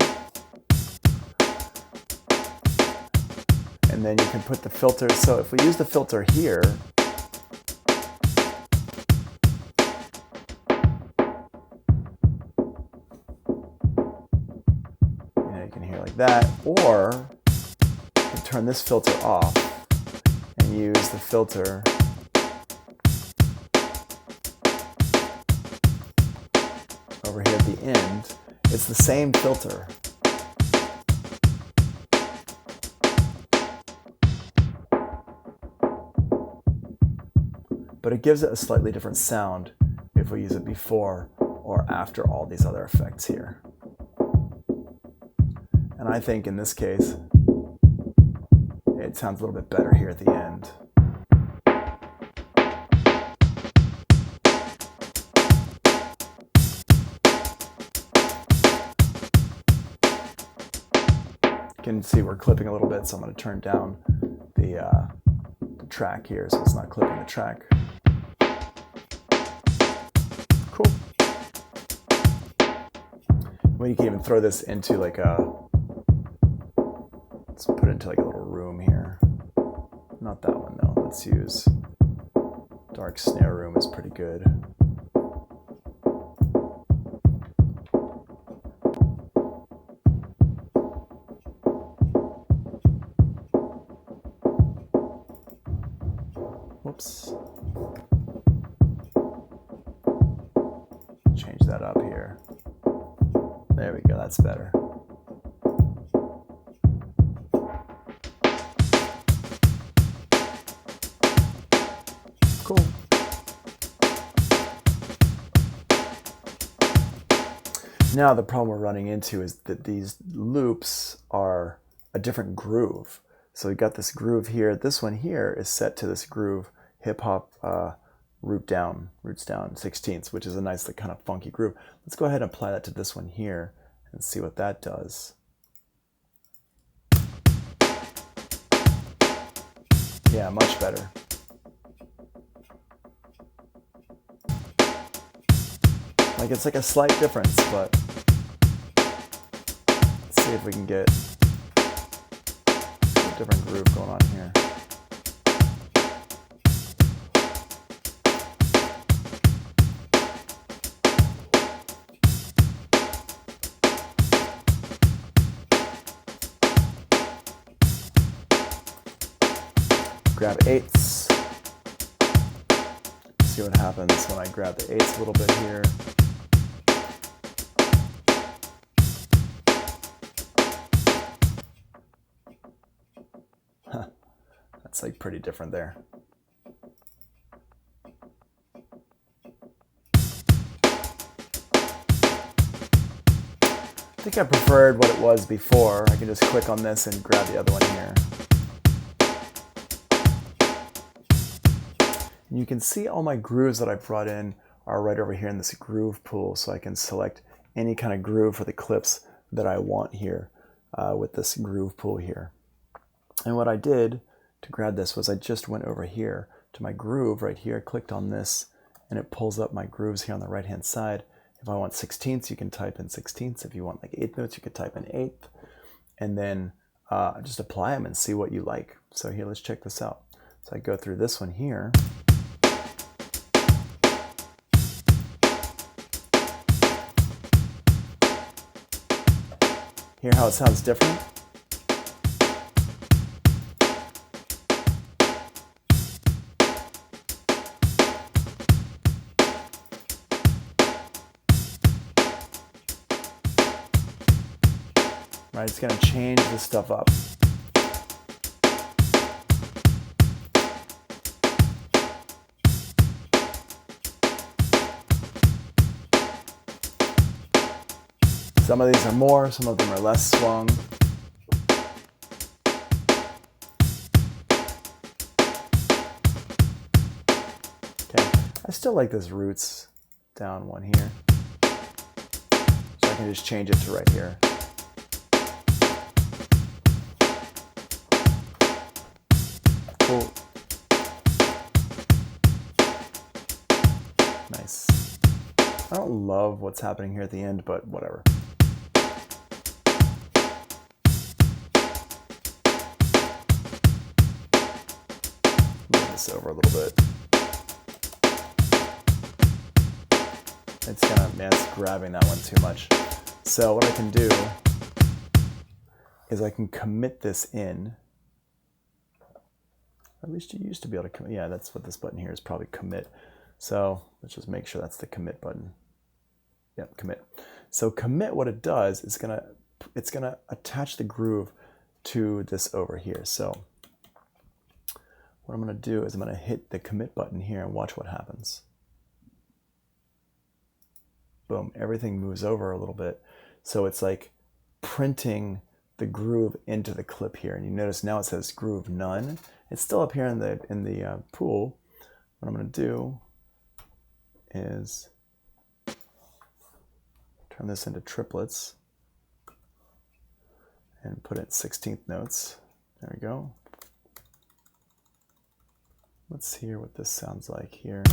And then you can put the filter. So if we use the filter here, you can hear like that, or you can turn this filter off and use the filter over here at the end. It's the same filter. But it gives it a slightly different sound if we use it before or after all these other effects here. And I think in this case, it sounds a little bit better here at the end. You can see we're clipping a little bit, so I'm going to turn down the track here so it's not clipping the track. Cool. Well, you can even throw this into like a, let's put it into like a little room here. Not that one though. Let's use dark snare room is pretty good. Whoops. Change that up here. There we go, that's better. Cool. Now the problem we're running into is that these loops are a different groove. So we got this groove here. This one here is set to this groove, hip hop roots down 16ths, which is a nice kind of funky groove. Let's go ahead and apply that to this one here and see what that does. Yeah, much better. Like it's like a slight difference, but let's see if we can get a different groove going on here. Grab eighths. See what happens when I grab the eighths a little bit here. Huh. That's like pretty different there. I think I preferred what it was before. I can just click on this and grab the other one here. And you can see all my grooves that I brought in are right over here in this groove pool, so I can select any kind of groove for the clips that I want here with this groove pool here. And what I did to grab this was I just went over here to my groove right here, clicked on this, and it pulls up my grooves here on the right hand side. If I want 16ths, you can type in 16ths. If you want like eighth notes, you could type in eighth, and then just apply them and see what you like. So here, let's check this out. So I go through this one here. Hear how it sounds different? Right, it's going to change this stuff up. Some of these are more, some of them are less swung. Okay, I still like this roots down one here. So I can just change it to right here. Cool. Nice. I don't love what's happening here at the end, but whatever. Move this over a little bit. It's kind of, man, it's grabbing that one too much. So what I can do is I can commit this in. At least you used to be able to commit. Yeah, that's what this button here is, probably commit. So let's just make sure that's the commit button. Yep, commit. So commit, what it does is it's gonna attach the groove to this over here. So what I'm gonna do is I'm gonna hit the commit button here and watch what happens. Boom, everything moves over a little bit. So it's like printing the groove into the clip here. And you notice now it says groove none. It's still up here in the pool. What I'm gonna do is turn this into triplets and put it 16th notes. There we go. Let's hear what this sounds like here.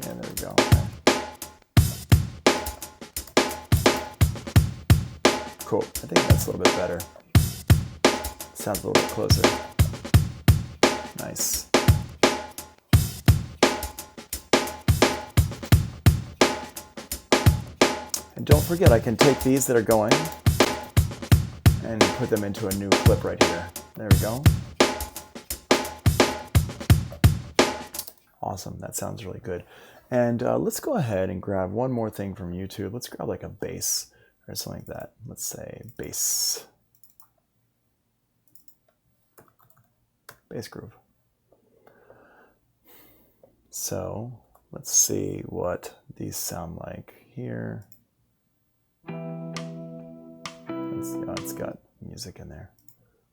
Yeah, there we go. Okay. Cool. I think that's a little bit better. Sounds a little bit closer. Nice. And don't forget, I can take these that are going and put them into a new clip right here. There we go. Awesome, that sounds really good. And let's go ahead and grab one more thing from YouTube. Let's grab like a bass or something like that. Let's say bass. Bass groove. So let's see what these sound like here. it's got music in there.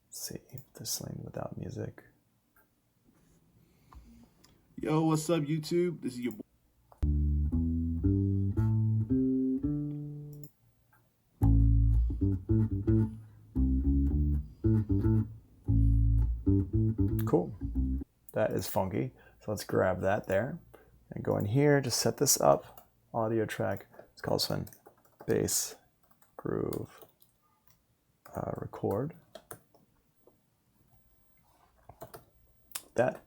Let's see if there's something without music. Yo, what's up, YouTube? This is your boy. Cool. That is funky. So let's grab that there and go in here to set this up. Audio track. Let's call this one bass groove record. That.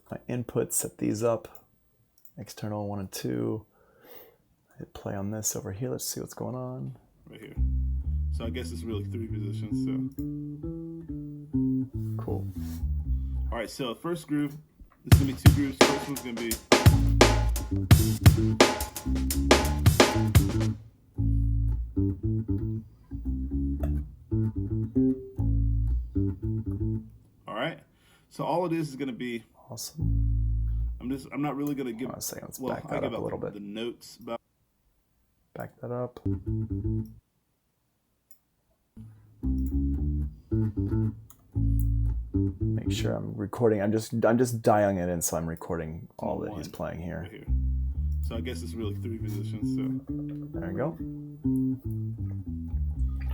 My inputs, set these up. External 1 and 2. Hit play on this over here. Let's see what's going on. Right here. So I guess it's really 3 positions. So cool. All right. So first groove. It's gonna be 2 grooves. First one's gonna be. All right. So all it is gonna be. Awesome. I'm not really gonna give. Let's back that up a little bit. The notes about. Back that up. Make sure I'm recording. I'm just dialing it in, so I'm recording all that he's playing here. Right here. So I guess it's really 3 positions. So there we go.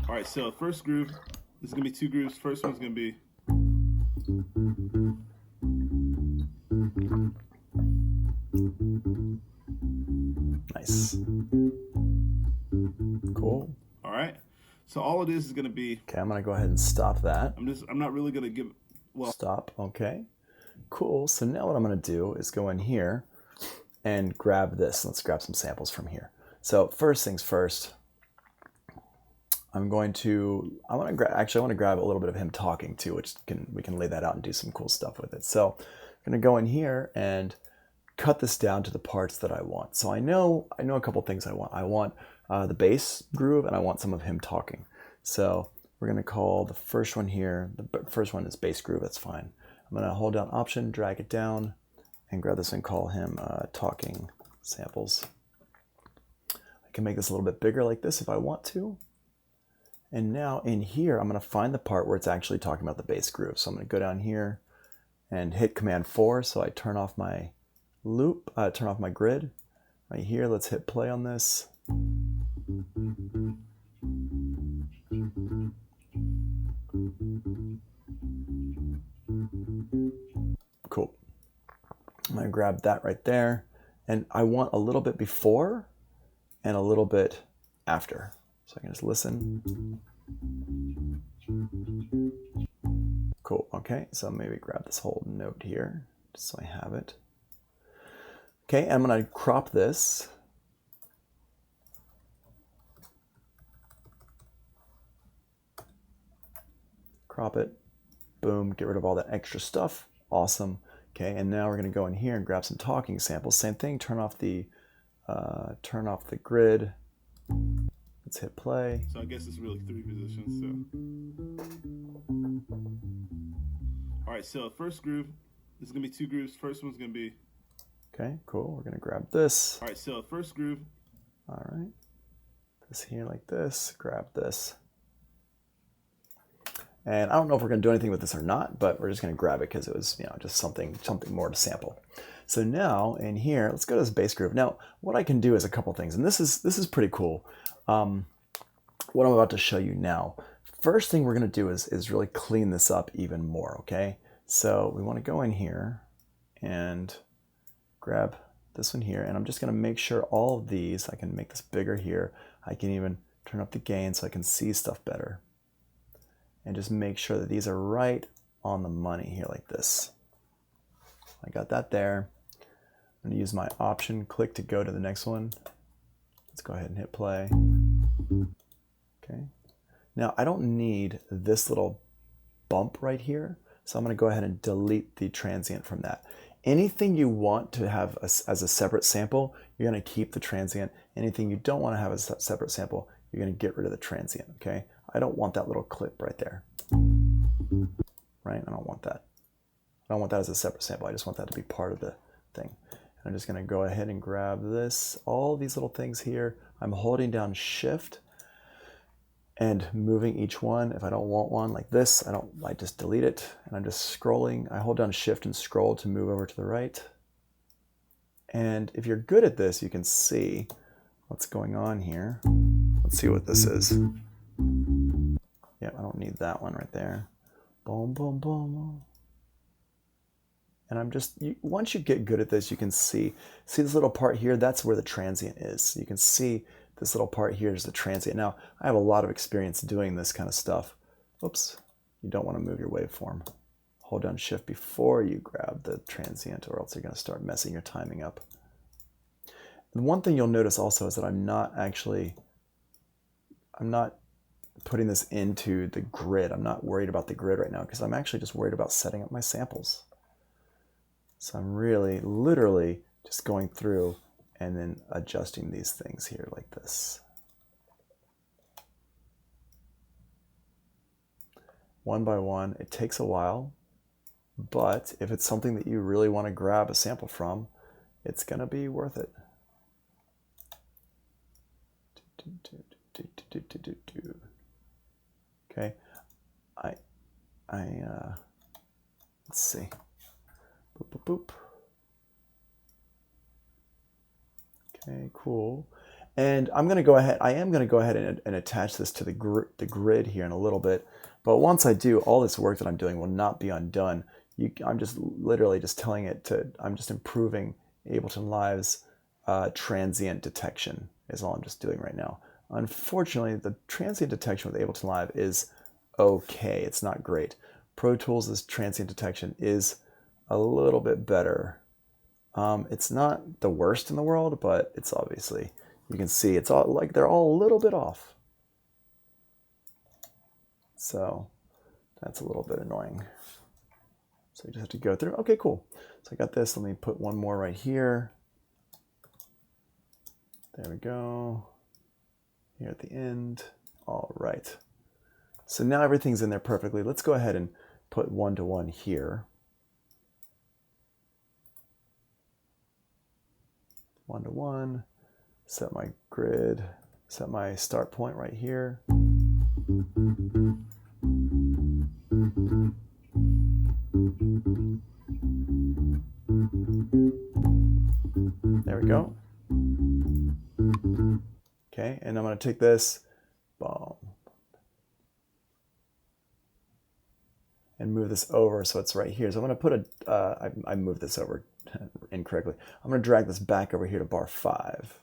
All right. So first groove. This is gonna be 2 grooves. First one's gonna be. Nice. Cool. All right. So all it is going to be. Okay, I'm going to go ahead and stop that. I'm not really going to give. Well. Stop. Okay. Cool. So now what I'm going to do is go in here and grab this. Let's grab some samples from here. So first things first. I want to grab a little bit of him talking too, which we can lay that out and do some cool stuff with it. So I'm going to go in here and cut this down to the parts that I want. So I know a couple things I want. I want the bass groove, and I want some of him talking. So we're going to call the first one here. The first one is bass groove. That's fine. I'm going to hold down Option, drag it down, and grab this and call him talking samples. I can make this a little bit bigger like this if I want to. And now in here, I'm going to find the part where it's actually talking about the bass groove. So I'm going to go down here and hit Command 4. So I turn off my loop, turn off my grid. Right here, let's hit play on this. Cool. I'm going to grab that right there. And I want a little bit before and a little bit after. So I can just listen. Cool. Okay, so maybe grab this whole note here just so I have it. Okay, I'm going to crop this. Crop it. Boom, get rid of all that extra stuff. Awesome. Okay, and now we're going to go in here and grab some talking samples. Same thing, turn off the grid. Let's hit play. So I guess it's really 3 positions. So. All right, so first groove. This is going to be 2 grooves. First one's going to be. Okay, cool. We're going to grab this. All right, so first groove. All right. This here like this. Grab this. And I don't know if we're going to do anything with this or not, but we're just going to grab it because it was, just something more to sample. So now in here, let's go to this bass groove. Now, what I can do is a couple things, and this is pretty cool. What I'm about to show you now. First thing we're going to do is really clean this up even more, okay? So we want to go in here and grab this one here, and I'm just going to make sure all of these, I can make this bigger here. I can even turn up the gain so I can see stuff better. And just make sure that these are right on the money here like this. I got that there. I'm going to use my Option click to go to the next one. Let's go ahead and hit play. Okay. Now I don't need this little bump right here, so I'm going to go ahead and delete the transient from that. Anything you want to have as a separate sample, you're going to keep the transient. Anything you don't want to have as a separate sample, you're going to get rid of the transient, okay? I don't want that little clip right there, right? I don't want that. I don't want that as a separate sample. I just want that to be part of the thing. And I'm just going to go ahead and grab this, all these little things here. I'm holding down Shift, and moving each one. If I don't want one like this, I just delete it, and I'm just scrolling. I hold down Shift and scroll to move over to the right. And if you're good at this, you can see what's going on here. Let's see what this is. Yeah, I don't need that one right there. Boom, boom, boom. And I'm just, once you get good at this, you can see this little part here, that's where the transient is. You can see this little part here is the transient. Now, I have a lot of experience doing this kind of stuff. Oops, you don't want to move your waveform. Hold down Shift before you grab the transient, or else you're going to start messing your timing up. And one thing you'll notice also is that I'm not putting this into the grid. I'm not worried about the grid right now because I'm actually just worried about setting up my samples. So I'm really, literally just going through and then adjusting these things here like this. One by one. It takes a while, but if it's something that you really want to grab a sample from, it's going to be worth it. Okay, let's see. Boop, boop, boop. Okay, cool. And I am going to go ahead and attach this to the grid here in a little bit. But once I do, all this work that I'm doing will not be undone. I'm just literally just telling it to, I'm just improving Ableton Live's transient detection is all I'm just doing right now. Unfortunately, the transient detection with Ableton Live is okay. It's not great. Pro Tools' transient detection is a little bit better. It's not the worst in the world, but it's obviously, you can see it's all like they're all a little bit off. So that's a little bit annoying. So you just have to go through. Okay, cool. So I got this. Let me put one more right here. There we go. Here at the end. All right. So now everything's in there perfectly. Let's go ahead and put one-to-one here. One-to-one. Set my grid. Set my start point right here. There we go. Okay, and I'm going to take this, boom, and move this over so it's right here. So I'm going to put a, I moved this over incorrectly. I'm going to drag this back over here to bar 5.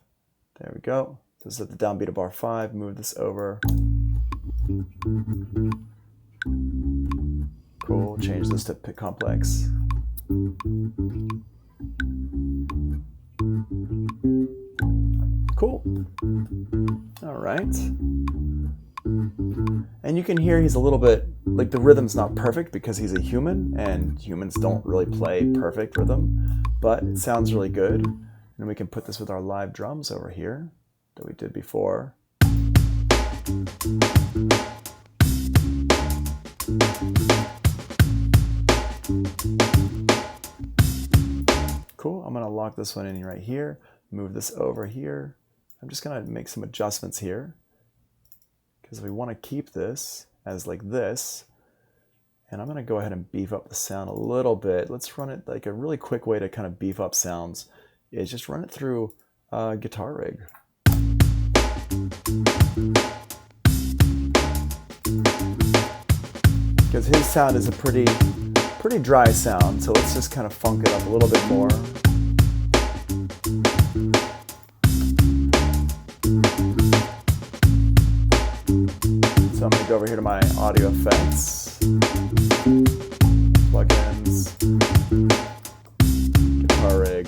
There we go. So this is at the downbeat of bar 5. Move this over. Cool. Change this to pick complex. Cool. All right. And you can hear he's a little bit, like the rhythm's not perfect because he's a human and humans don't really play perfect rhythm, but it sounds really good. And we can put this with our live drums over here that we did before. Cool. I'm going to lock this one in right here, move this over here. I'm just going to make some adjustments here because we want to keep this as like this. And I'm going to go ahead and beef up the sound a little bit. Let's run it like a really quick way to kind of beef up sounds is just run it through Guitar Rig. Because his sound is a pretty dry sound, so let's just kind of funk it up a little bit more. So I'm going to go over here to my audio effects, plugins, Guitar Rig.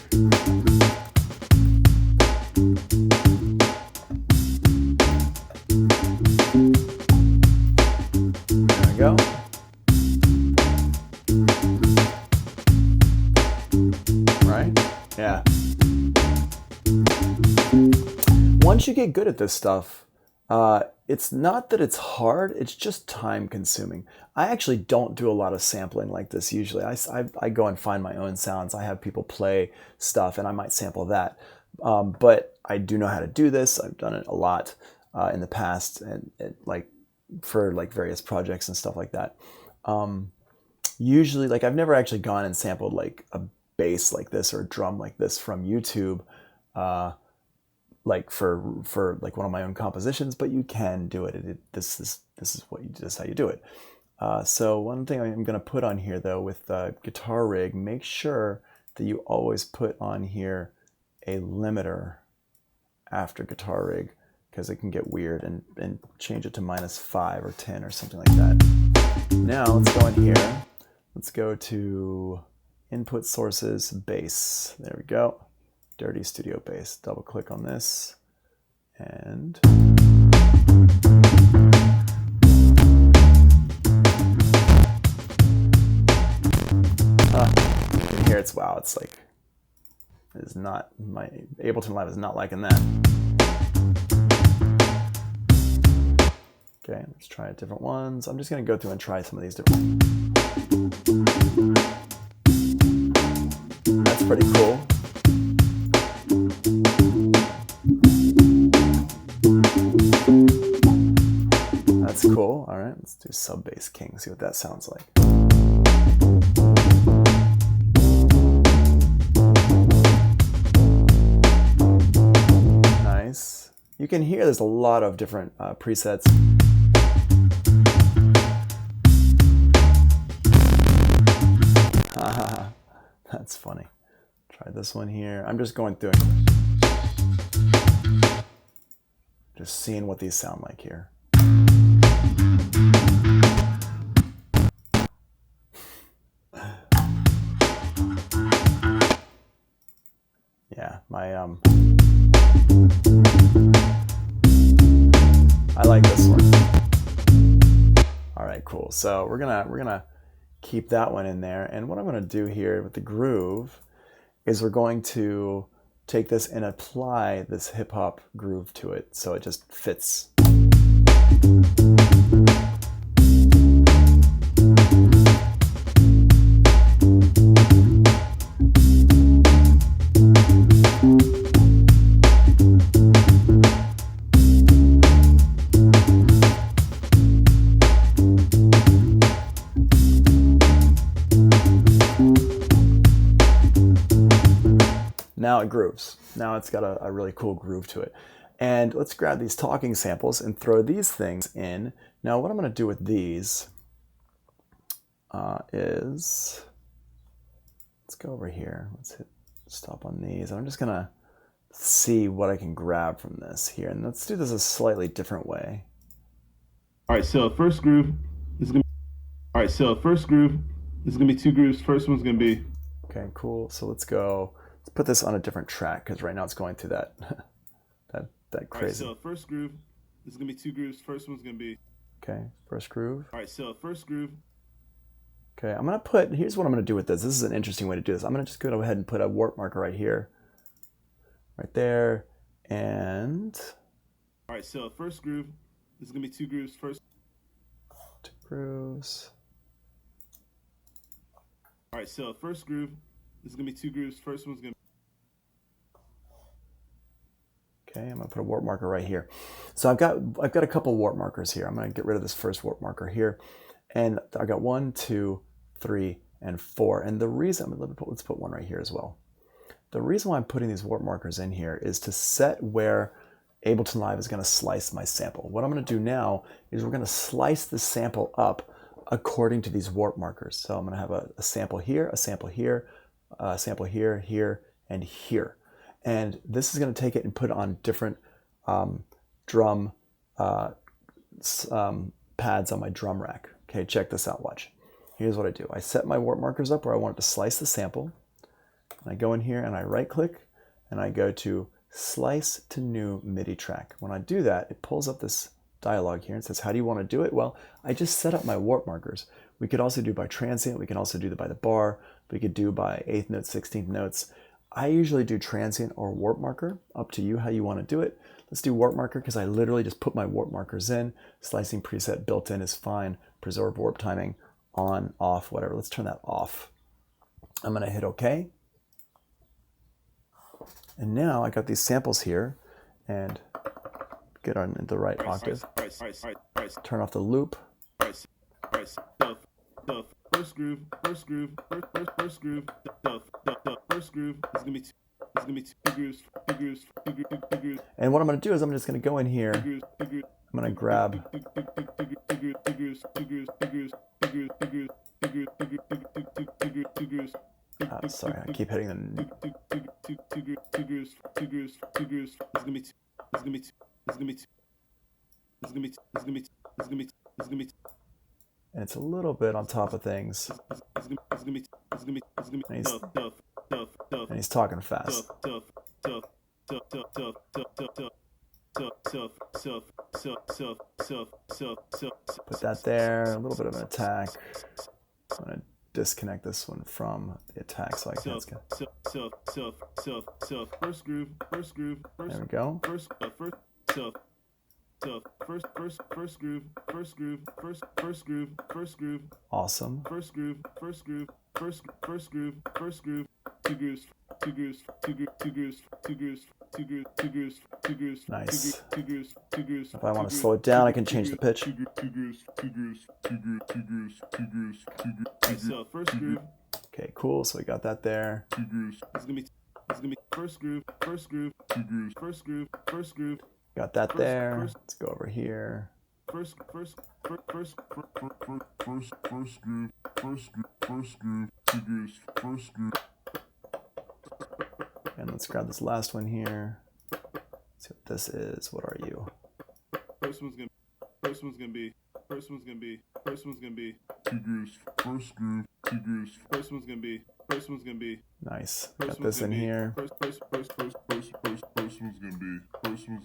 There we go. Right? Yeah. Once you get good at this stuff, it's not that it's hard, it's just time consuming. I actually don't do a lot of sampling like this usually. I go and find my own sounds. I have people play stuff and I might sample that. But I do know how to do this. I've done it a lot. in the past, and like for like various projects and stuff like that. Usually, like I've never actually gone and sampled like a bass like this or a drum like this from YouTube, like for like one of my own compositions, but you can do it. This is what you this is how you do it. So one thing I'm going to put on here though with guitar rig, make sure that you always put on here a limiter after guitar rig, because it can get weird, and change it to -5 or 10 or something like that. Now let's go in here. Let's go to input sources, bass. There we go. Dirty Studio Bass. Double click on this and you can hear it's wow. It's like it is not my Ableton Live is not liking that. Okay, let's try different ones. I'm just going to go through and try some of these different ones. That's pretty cool. That's cool. All right, let's do Sub Bass King, see what that sounds like. Nice. You can hear there's a lot of different presets. That's funny. Try this one here. I'm just going through it. Just seeing what these sound like here. Yeah, I like this one. All right, cool. So we're gonna keep that one in there. And what I'm gonna do here with the groove is we're going to take this and apply this hip hop groove to it, so it just fits. Now it grooves. Now it's got a really cool groove to it. And let's grab these talking samples and throw these things in. Now what I'm going to do with these is, let's go over here. Let's hit stop on these. I'm just going to see what I can grab from this here. And let's do this a slightly different way. All right, so first groove is going to be, all right, so first groove is going to be 2 grooves. First one's going to be, okay, cool. So let's put this on a different track, because right now it's going through that that crazy. All right, so first groove is going to be 2 grooves. First one's going to be, okay, first groove. All right, so first groove. Okay, I'm going to here's what I'm going to do with this. This is an interesting way to do this. I'm going to just go ahead and put a warp marker right here, right there, and... All right, so first groove is going to be 2 grooves. First 2 grooves. All right, so first groove is going to be 2 grooves. First one's going to be... Okay, I'm going to put a warp marker right here. So I've got a couple warp markers here. I'm going to get rid of this first warp marker here. And I got 1, 2, 3, and 4. And the reason, let's put one right here as well. The reason why I'm putting these warp markers in here is to set where Ableton Live is going to slice my sample. What I'm going to do now is we're going to slice the sample up according to these warp markers. So I'm going to have a sample here, a sample here, a sample here, here, and here. And this is going to take it and put it on different drum pads on my drum rack. Okay, check this out, watch. Here's what I do. I set my warp markers up where I want it to slice the sample. And I go in here and I right click and I go to slice to new MIDI track. When I do that, it pulls up this dialog here and says, how do you want to do it? Well, I just set up my warp markers. We could also do by transient. We can also do by the bar. We could do by 8th notes, 16th notes. I usually do transient or warp marker, up to you how you want to do it. Let's do warp marker because I literally just put my warp markers in. Slicing preset built in is fine. Preserve warp timing, on, off, whatever. Let's turn that off. I'm going to hit OK. And now I got these samples here, and get on the right octave. Turn off the loop. First groove is gonna be two grooves. And what I'm going to do is I'm just going to go in here. I'm going to grab. Sorry, I keep hitting the. And it's a little bit on top of things. And he's talking fast. Put that there, a little bit of an attack. I'm going to disconnect this one from the attack so I can. There we go. First groove. Awesome. First groove. Nice. If I want to slow it down, I can change the pitch. Okay, cool. So we got that there. First groove. Got that there. Let's go over here. First groove. And let's grab this last one here. Let's see what this is. What are you? First one's gonna be two grooves. First groove, two grooves. First one's gonna be. Nice. Got this in here. First one's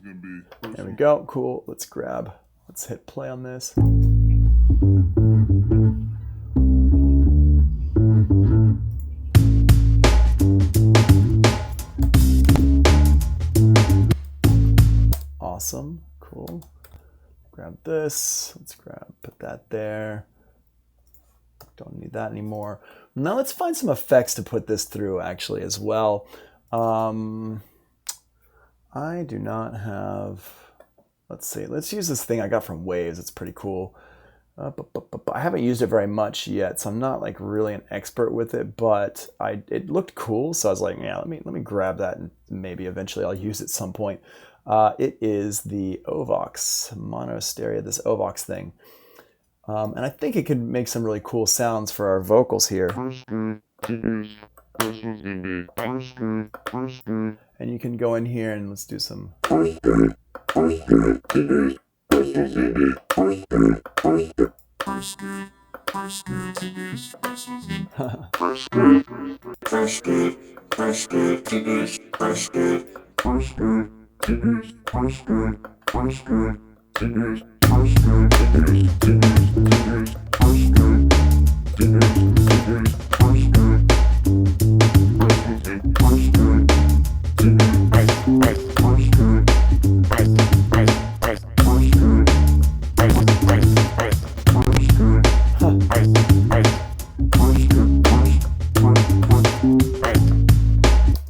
gonna be. There we go. Cool. Let's grab. Let's hit play on this. Awesome. Cool. Grab this. Let's put that there. Don't need that anymore. Now let's find some effects to put this through actually as well. I do not have, let's see, let's use this thing I got from Waves. It's pretty cool. I haven't used it very much yet, so I'm not like really an expert with it, but it looked cool. So I was like, yeah, let me grab that and maybe eventually I'll use it at some point. It is the Ovox mono stereo, this Ovox thing. And I think it could make some really cool sounds for our vocals here. And you can go in here and let's do some.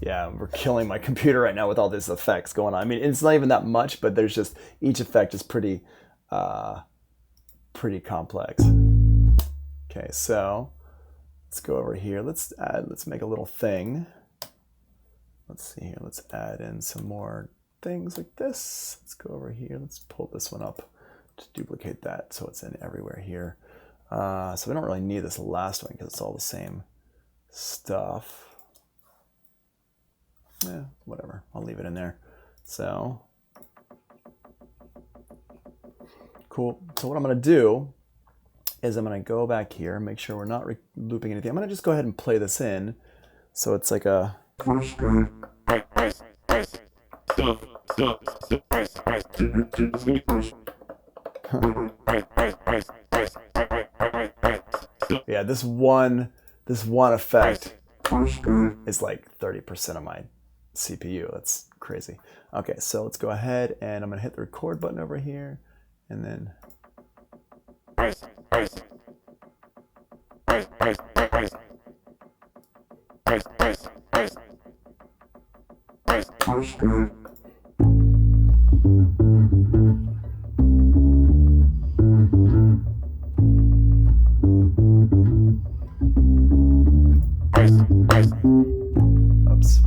Yeah, we're killing my computer right now with all these effects going on. I mean, it's not even that much, but there's just, each effect is pretty complex. Okay, so let's go over here. Let's make a little thing. Let's see here, let's add in some more things like this. Let's go over here, let's pull this one up to duplicate that so it's in everywhere here. So we don't really need this last one because it's all the same stuff. Yeah, whatever, I'll leave it in there. So, cool. So what I'm gonna do is I'm gonna go back here, make sure we're not looping anything. I'm gonna just go ahead and play this in. So it's like a, yeah, this one effect is like 30% of my CPU. That's crazy. Okay, so let's go ahead and I'm gonna hit the record button over here and then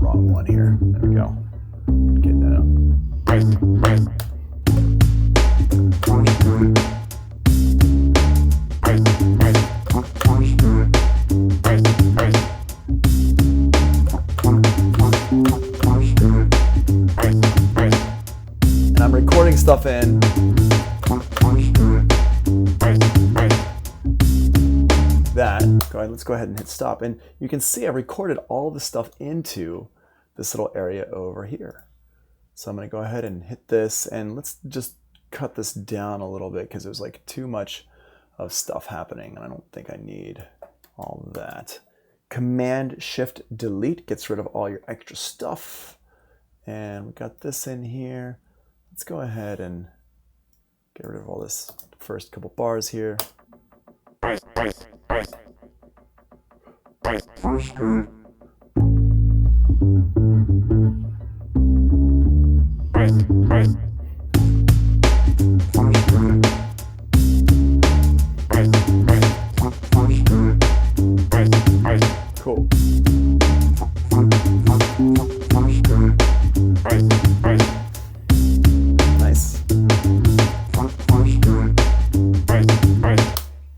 wrong one here. There we go. Get that up. And I'm recording stuff in. That. Let's go ahead and hit stop. And you can see I recorded all the stuff into this little area over here. So I'm going to go ahead and hit this, and let's just cut this down a little bit because there's like too much of stuff happening, and I don't think I need all of that. Command-Shift-Delete gets rid of all your extra stuff. And we got this in here. Let's go ahead and get rid of all this first couple bars here. Cool. Nice.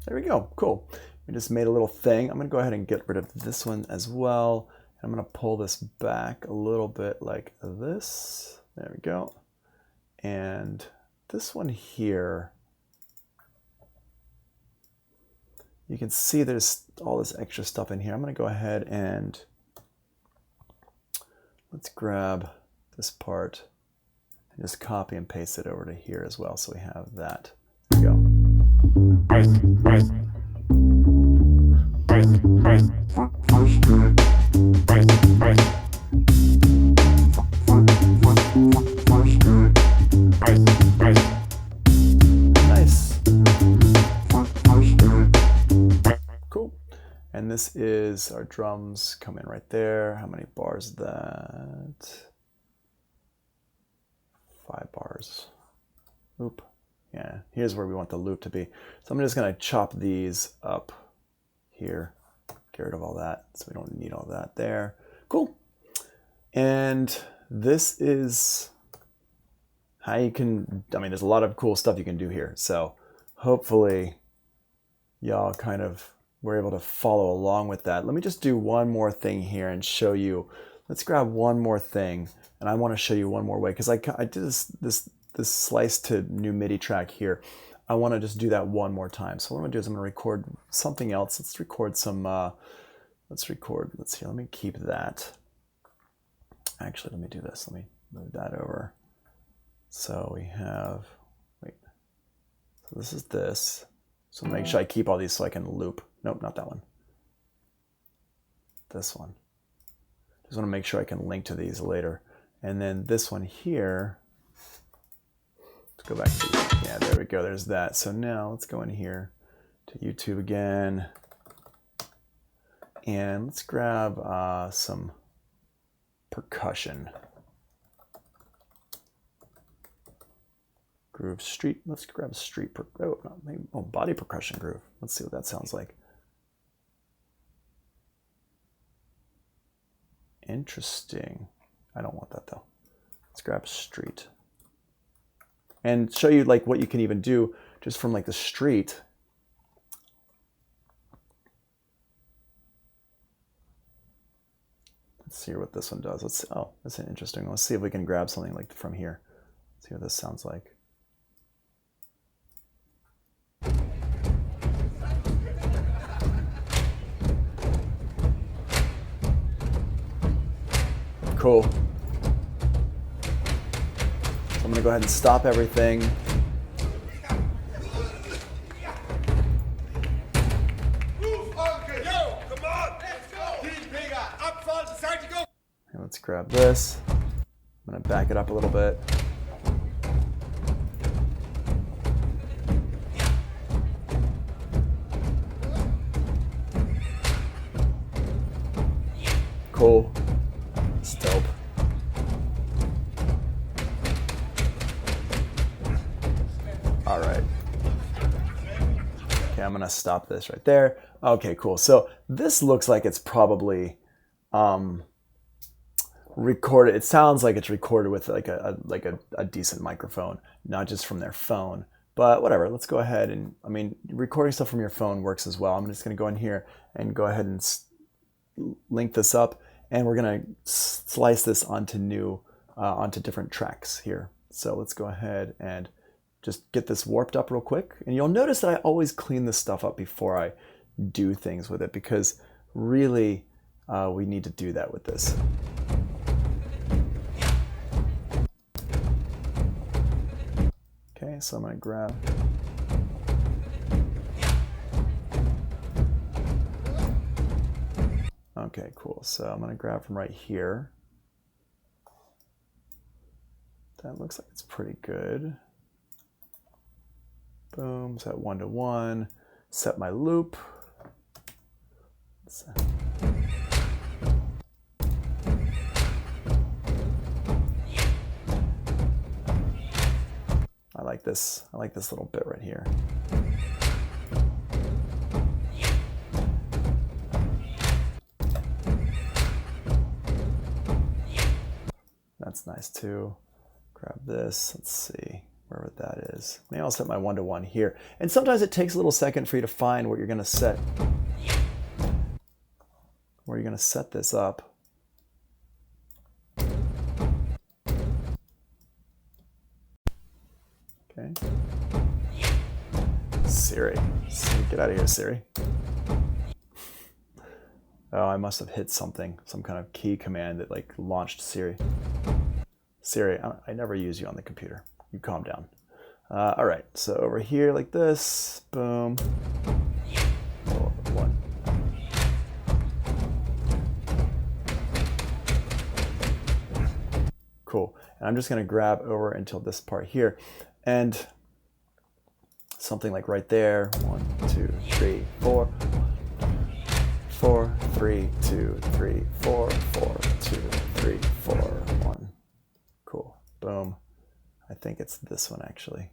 There we go. Cool. We just made a little thing. I'm going to go ahead and get rid of this one as well. I'm going to pull this back a little bit like this. There we go. And this one here, you can see there's all this extra stuff in here. I'm going to go ahead and let's grab this part and just copy and paste it over to here as well. So we have that. There we go. Nice. Cool. And this is our drums come in right there. How many bars is that? 5 bars. Oop. Yeah, here's where we want the loop to be. So I'm just going to chop these up here. Get rid of all that so we don't need all that there. Cool. And this is how you can, I mean, there's a lot of cool stuff you can do here. So hopefully y'all kind of were able to follow along with that. Let me just do one more thing here and show you. Let's grab one more thing. And I want to show you one more way because I did this slice to new MIDI track here. I want to just do that one more time. So what I'm going to do is I'm going to record something else. Let's record some, let's see, let me keep that. Actually, let me do this. Let me move that over. So we have, wait, so this is this. So make sure I keep all these so I can loop. Nope, not that one. This one. Just want to make sure I can link to these later. And then this one here, let's go back to, yeah, there we go, there's that. So now let's go in here to YouTube again. And let's grab some percussion. Groove street, let's grab a street, body percussion groove. Let's see what that sounds like. Interesting. I don't want that though. Let's grab street. And show you like what you can even do just from like the street. Let's see what this one does. Let's, oh, that's interesting. Let's see if we can grab something like from here. Let's see what this sounds like. Cool. So I'm going to go ahead and stop everything. And let's grab this. I'm going to back it up a little bit. Cool. It's dope. All right. Okay, I'm gonna stop this right there. Okay, cool. So this looks like it's probably record it. It sounds like it's recorded with like a decent microphone, not just from their phone. But whatever, let's go ahead and, I mean, recording stuff from your phone works as well. I'm just going to go in here and go ahead and link this up, and we're going to slice this onto different tracks here. So let's go ahead and just get this warped up real quick. And you'll notice that I always clean this stuff up before I do things with it, because really we need to do that with this. Okay, so I'm going to grab. Okay, cool. So I'm going to grab from right here. That looks like it's pretty good. Boom, set 1-to-1, set my loop. I like this little bit right here. That's nice too. Grab this, let's see wherever that is. Maybe I'll set my 1-to-1 here. And sometimes it takes a little second for you to find what you're going to set, where you're going to set this up. Okay. Siri, get out of here, Siri. Oh, I must have hit something, some kind of key command that like launched Siri. Siri, I never use you on the computer. You calm down. All right, so over here like this, boom. Oh, 1. Cool. And I'm just going to grab over until this part here, and something like right there. 1, 2, 3, 4. 4, 3, 2, 3, 4, 4, 2, 3, 4, 1. Cool. Boom. I think it's this one actually.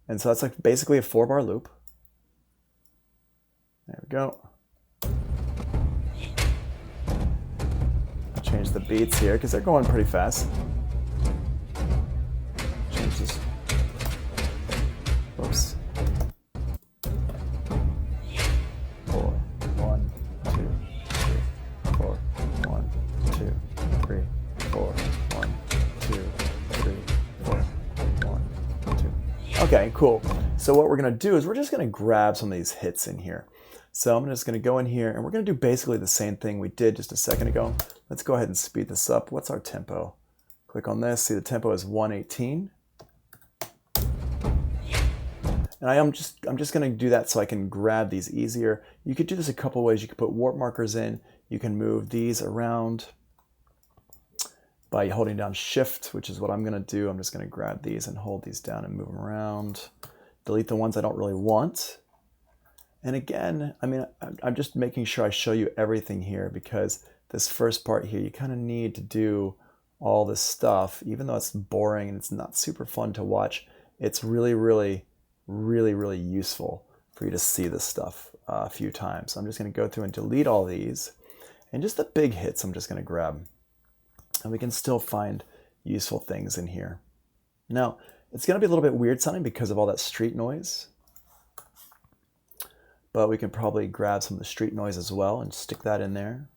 And so that's like basically a 4-bar loop. There we go. Change the beats here because they're going pretty fast. Change this. Whoops. 4, 1, 2, 3, 4, 1, 2, 3, 4, 1, 2, 3, 4, 1, 2. Okay, cool. So what we're going to do is we're just going to grab some of these hits in here. So I'm just going to go in here and we're going to do basically the same thing we did just a second ago. Let's go ahead and speed this up. What's our tempo? Click on this. See, the tempo is 118. And I'm just going to do that so I can grab these easier. You could do this a couple ways. You could put warp markers in. You can move these around by holding down Shift, which is what I'm going to do. I'm just going to grab these and hold these down and move them around. Delete the ones I don't really want. And again, I mean, I'm just making sure I show you everything here, because this first part here, you kind of need to do all this stuff, even though it's boring and it's not super fun to watch. It's really, really, really, really useful for you to see this stuff a few times. So I'm just going to go through and delete all these, and just the big hits I'm just going to grab. And we can still find useful things in here. Now, it's going to be a little bit weird sounding because of all that street noise, but we can probably grab some of the street noise as well and stick that in there.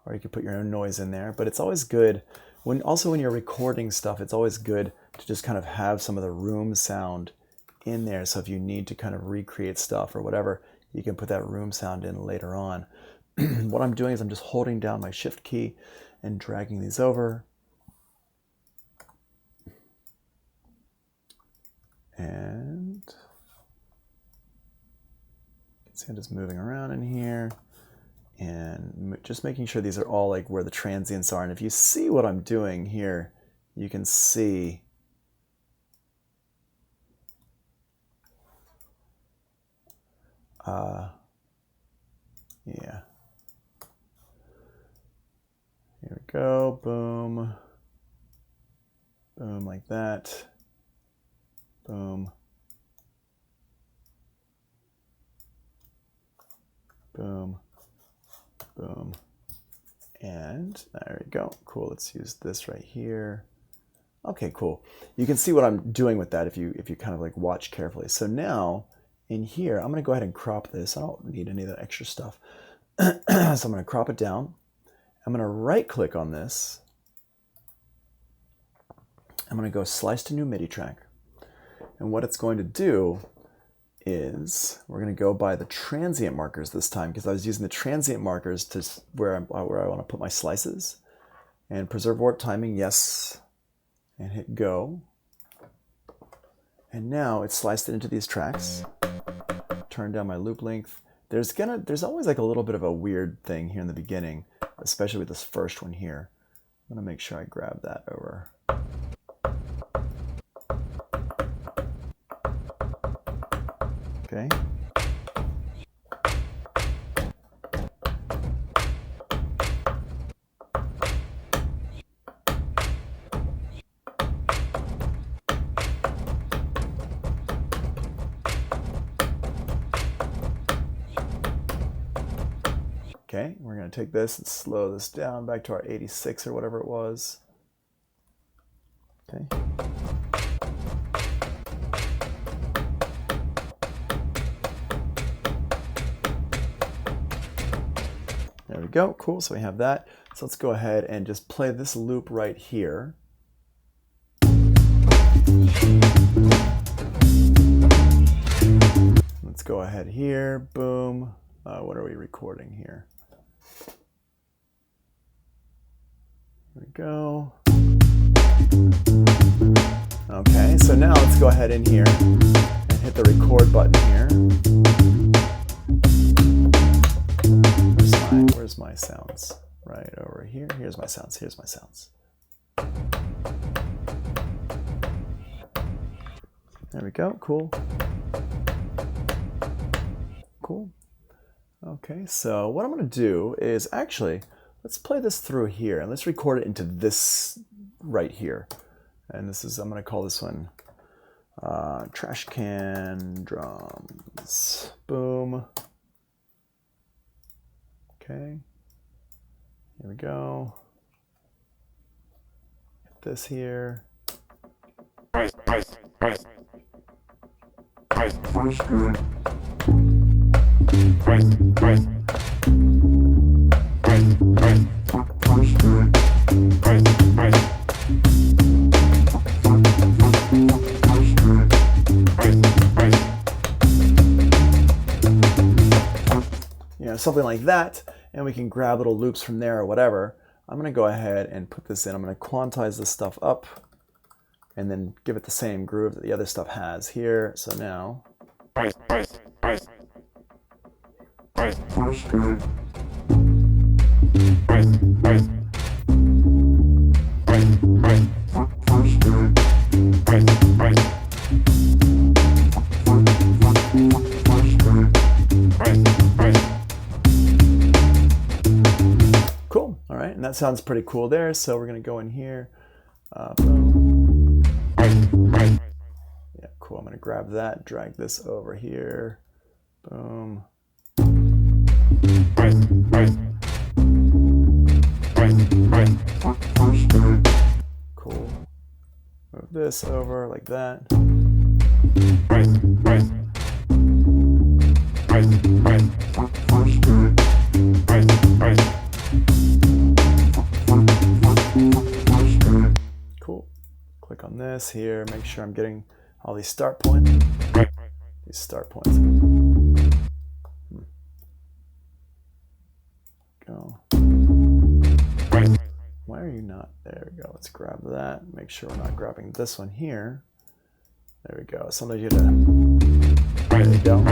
Or you can put your own noise in there. But it's always good, when you're recording stuff, it's always good to just kind of have some of the room sound in there. So if you need to kind of recreate stuff or whatever, you can put that room sound in later on. What I'm doing is I'm just holding down my Shift key and dragging these over. And see, I'm just moving around in here and just making sure these are all like where the transients are. And if you see what I'm doing here, you can see yeah. Here we go, boom, boom, like that, boom, boom, boom, And there we go. Cool. Let's use this right here. Okay, cool. You can see what I'm doing with that if you kind of like watch carefully. So now in here, I'm going to go ahead and crop this. I don't need any of that extra stuff. So I'm going to crop it down. I'm going to right click on this. I'm going to go slice to new MIDI track. And what it's going to do is we're going to go by the transient markers this time, because I was using the transient markers to where I want to put my slices. And preserve warp timing, yes. And hit go. And now it's sliced it into these tracks. Turn down my loop length. There's always like a little bit of a weird thing here in the beginning, especially with this first one here. I'm gonna make sure I grab that over. Okay. Okay, we're going to take this and slow this down back to our 86 or whatever it was. Okay. There we go. Cool. So we have that. So let's go ahead and just play this loop right here. Let's go ahead here. Boom. What are we recording here? There we go. Okay, so now let's go ahead in here and hit the record button here. Where's my sounds? Right over here. Here's my sounds. Here's my sounds. There we go. Cool. Cool. Okay, so what I'm going to do is actually, let's play this through here and let's record it into this right here. And this is, I'm going to call this one Trash Can Drums. Boom. Okay. Here we go. Get this here. You know, something like that, and we can grab little loops from there or whatever. I'm going to go ahead and put this in. I'm going to quantize this stuff up and then give it the same groove that the other stuff has here. So now cool. All right, and that sounds pretty cool there. So we're going to go in here. Boom. Yeah, cool. I'm going to grab that, drag this over here. Boom. Cool. Move this over like that. Cool. Click on this here, make sure I'm getting all these start points. These start points. Go. Why are you not? There we go. Let's grab that. Make sure we're not grabbing this one here. There we go. Sometimes you gotta. There you go.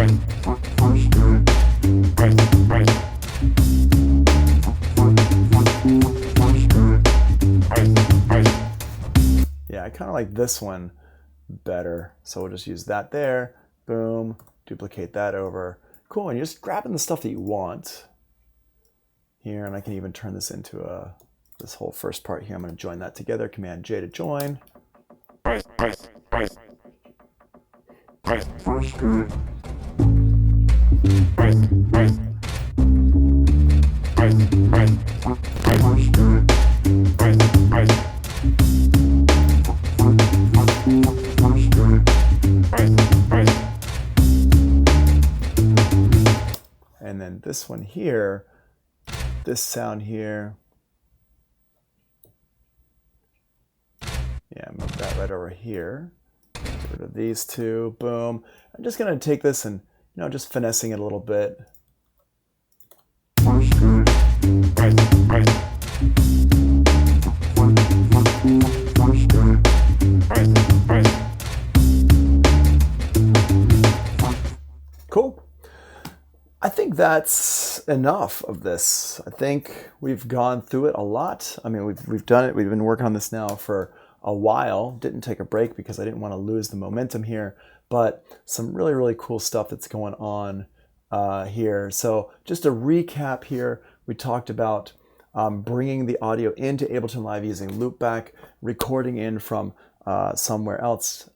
Yeah, I kind of like this one better. So we'll just use that there. Boom. Duplicate that over. Cool. And you're just grabbing the stuff that you want here. And I can even turn this into this whole first part here. I'm going to join that together. Command J to join. this one here, this sound here, yeah, move that right over here. Get rid of these two, boom. I'm just gonna take this and, just finessing it a little bit. Cool. I think that's enough of this. I think we've gone through it a lot. I mean, we've done it. We've been working on this now for a while. Didn't take a break because I didn't want to lose the momentum here. But some really, really cool stuff that's going on here. So just to recap here, we talked about bringing the audio into Ableton Live using Loopback, recording in from somewhere else.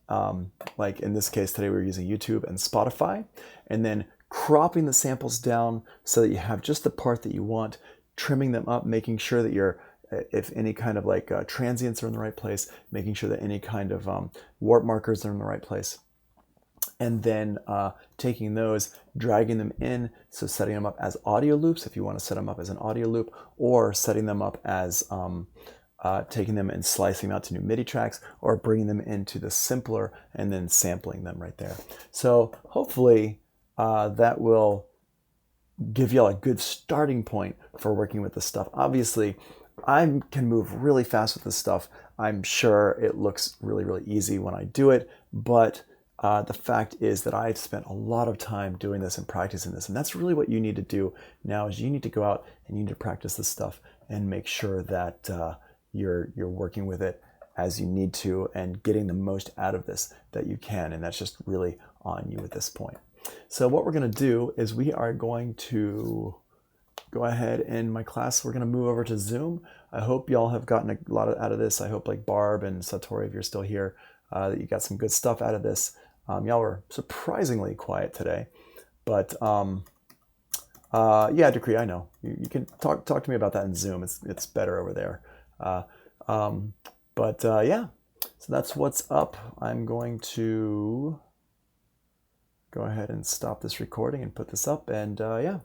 Like in this case today, we were using YouTube and Spotify, and then cropping the samples down so that you have just the part that you want, trimming them up, making sure that you're, if any kind of like transients are in the right place, making sure that any kind of warp markers are in the right place. And then taking those, dragging them in, so setting them up as audio loops if you want to set them up as an audio loop, or setting them up as taking them and slicing them out to new MIDI tracks, or bringing them into the simpler and then sampling them right there. So hopefully that will give you all a good starting point for working with this stuff. Obviously, I can move really fast with this stuff. I'm sure it looks really, really easy when I do it, but the fact is that I've spent a lot of time doing this and practicing this, and that's really what you need to do now. Is you need to go out and you need to practice this stuff and make sure that you're working with it as you need to and getting the most out of this that you can, and that's just really on you at this point. So what we're going to do is we are going to go ahead in my class. We're going to move over to Zoom. I hope y'all have gotten a lot out of this. I hope like Barb and Satori, if you're still here, that you got some good stuff out of this. Y'all were surprisingly quiet today, but yeah, Decree, I know you can talk to me about that in Zoom. It's better over there. Yeah, so that's what's up. I'm going to go ahead and stop this recording and put this up, and yeah,